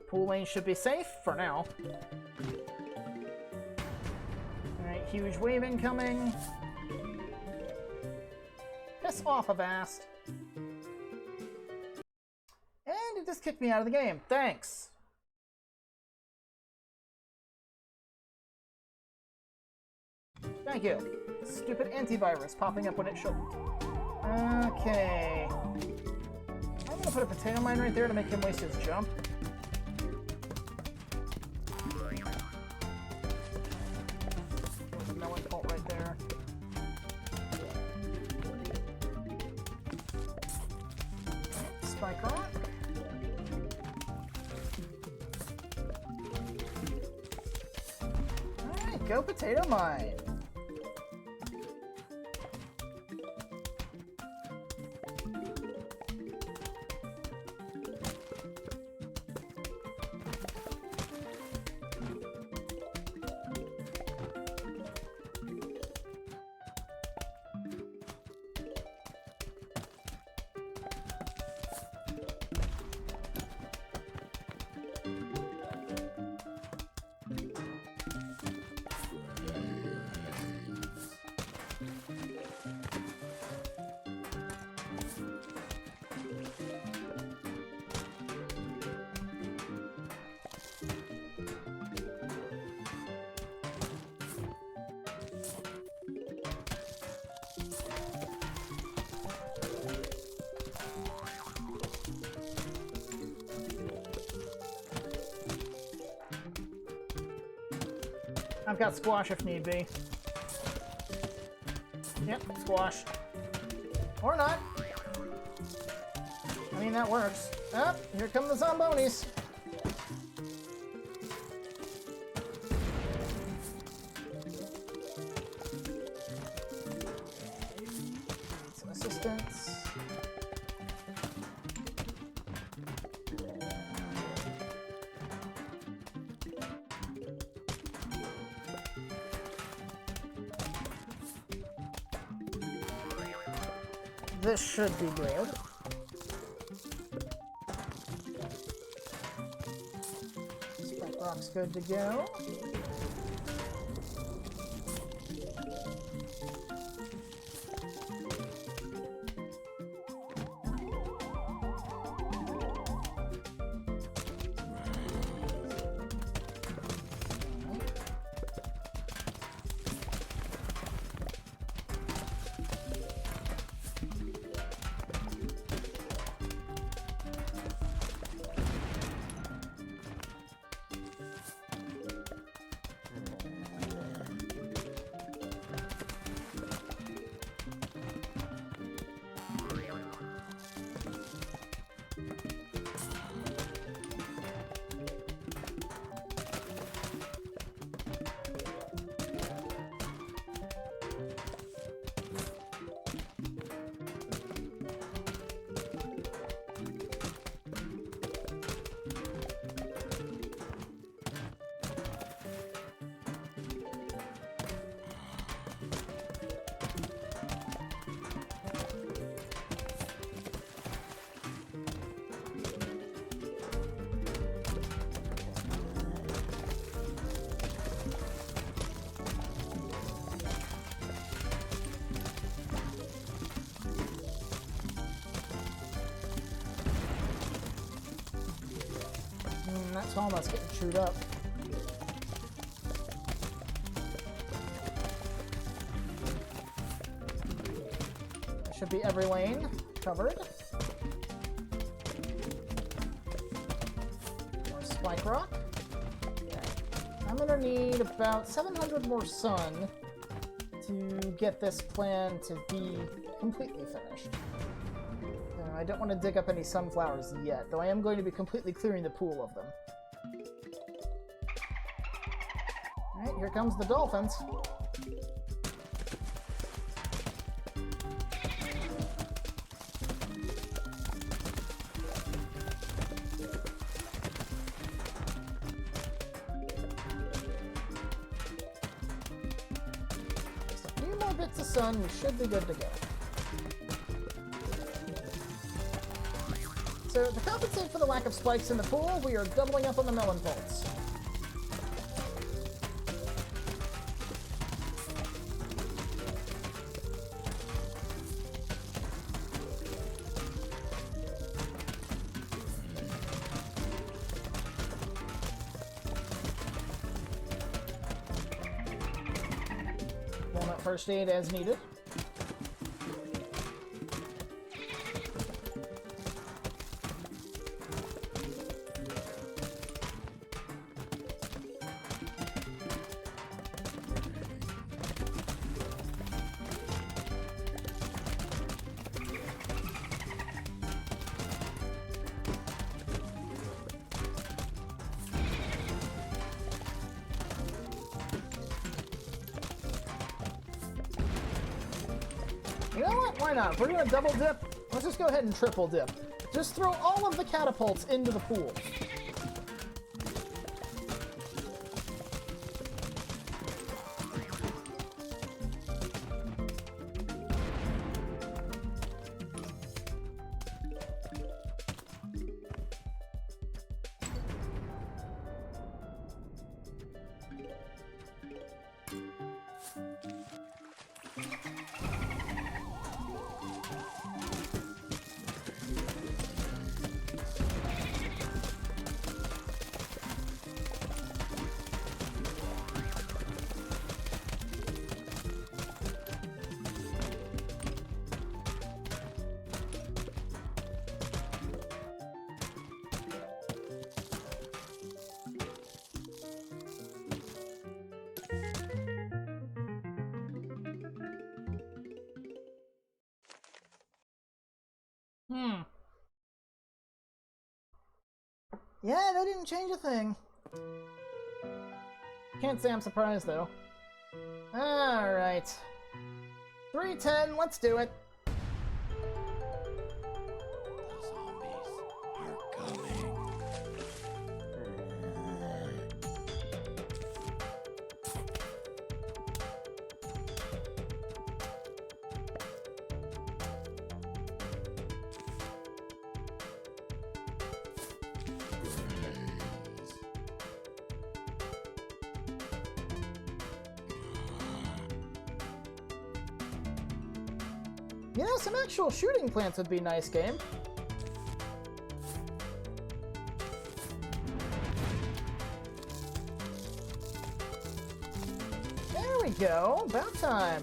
Pool lane should be safe for now. Alright, huge wave incoming. Piss off, Avast. And it just kicked me out of the game. Thanks. Thank you. Stupid antivirus popping up when it shouldn't. Okay. I'm gonna put a potato mine right there to make him waste his jump. Right there. Spike Rock. Alright, go Potato Mine. I've got squash if need be. Yep, squash. Or not. I mean, that works. Oh, here come the Zombonis. Need some assistance. This should be good. Spike Rock's good to go. That's almost getting chewed up. Should be every lane covered. More Spike Rock. Okay. I'm gonna need about 700 more sun to get this plan to be completely finished. I don't want to dig up any sunflowers yet, though I am going to be completely clearing the pool of them. Alright, here comes the dolphins. Just a few more bits of sun, we should be good to go. So, to compensate for the lack of spikes in the pool, we are doubling up on the melon bolts. Walnut first aid as needed. You know what? Why not? If we're gonna double dip, let's just go ahead and triple dip. Just throw all of the catapults into the pool. Yeah, they didn't change a thing. Can't say I'm surprised, though. Alright. 310, let's do it. The zombies are coming. You know, some actual shooting plants would be nice, game. There we go. About time.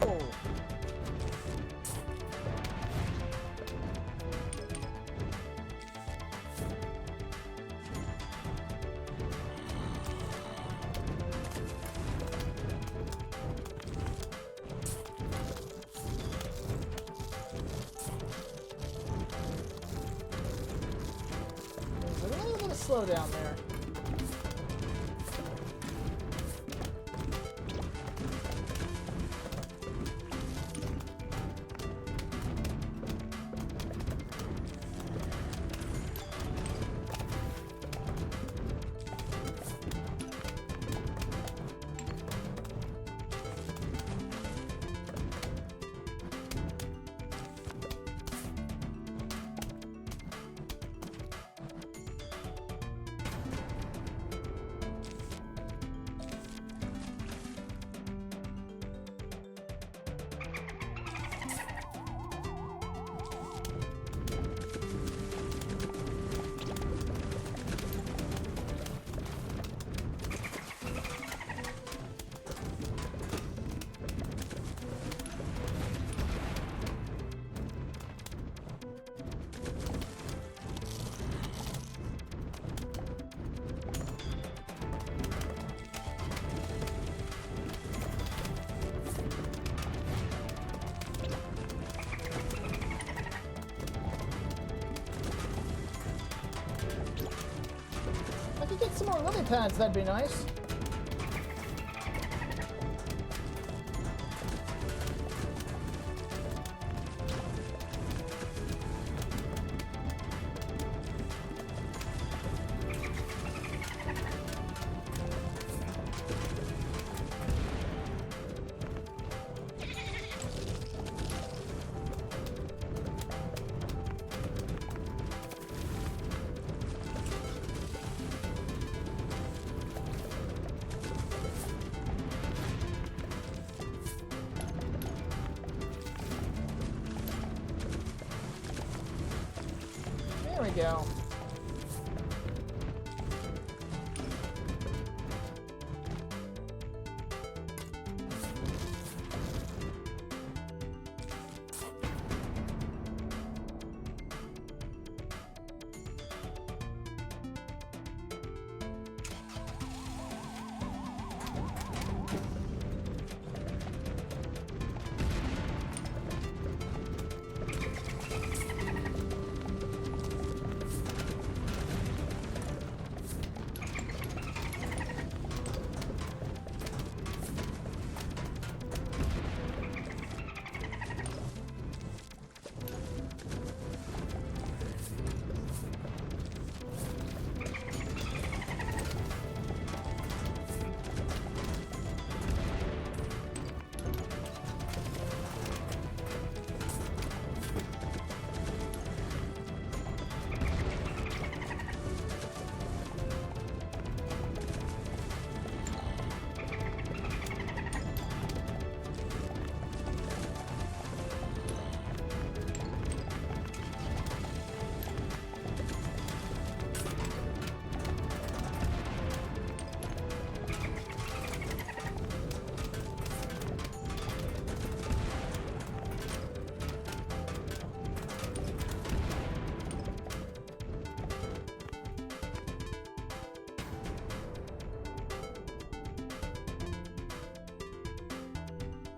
Oh. There's a little bit of slowdown there. If I could get some more lily pads, that'd be nice. There we go.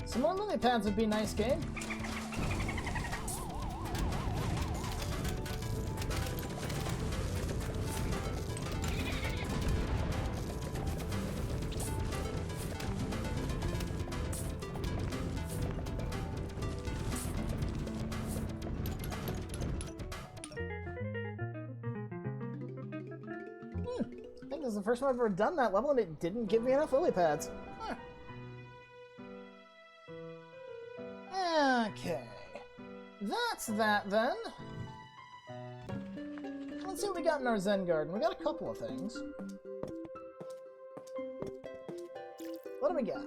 Some more lily pads would be nice, game. I think this is the first time I've ever done that level and it didn't give me enough lily pads. Huh. Okay. That's that then. Let's see what we got in our Zen Garden. We got a couple of things. What do we got?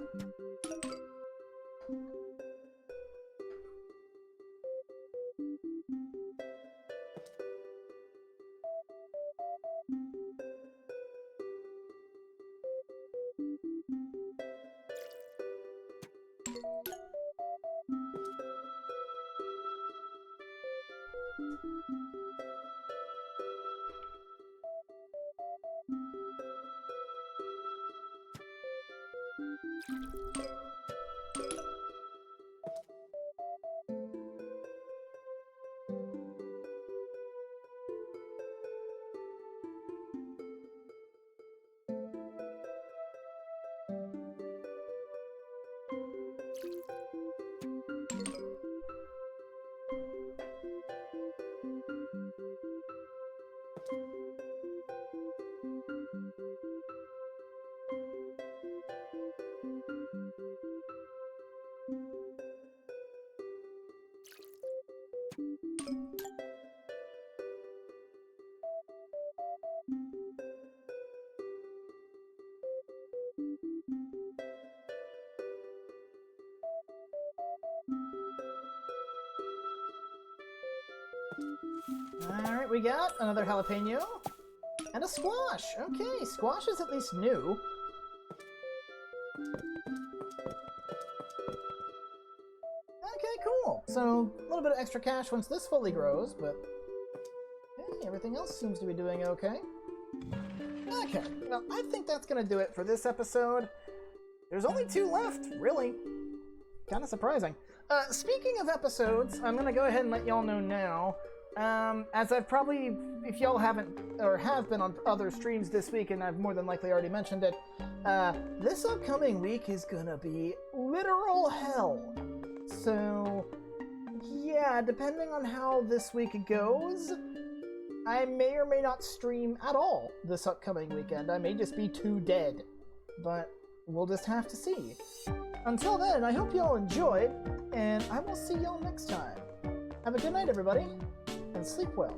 Alright, we got another jalapeno and a squash. Okay, squash is at least new. Okay, cool. So, a little bit of extra cash once this fully grows, but hey, everything else seems to be doing okay. Okay, well, I think that's going to do it for this episode. There's only 2 left, really. Kind of surprising. Speaking of episodes, I'm going to go ahead and let y'all know now. As I've probably, if y'all haven't, or have been on other streams this week, and I've more than likely already mentioned it, this upcoming week is gonna be literal hell. So, yeah, depending on how this week goes, I may or may not stream at all this upcoming weekend. I may just be too dead, but we'll just have to see. Until then, I hope y'all enjoyed, and I will see y'all next time. Have a good night, everybody, and sleep well.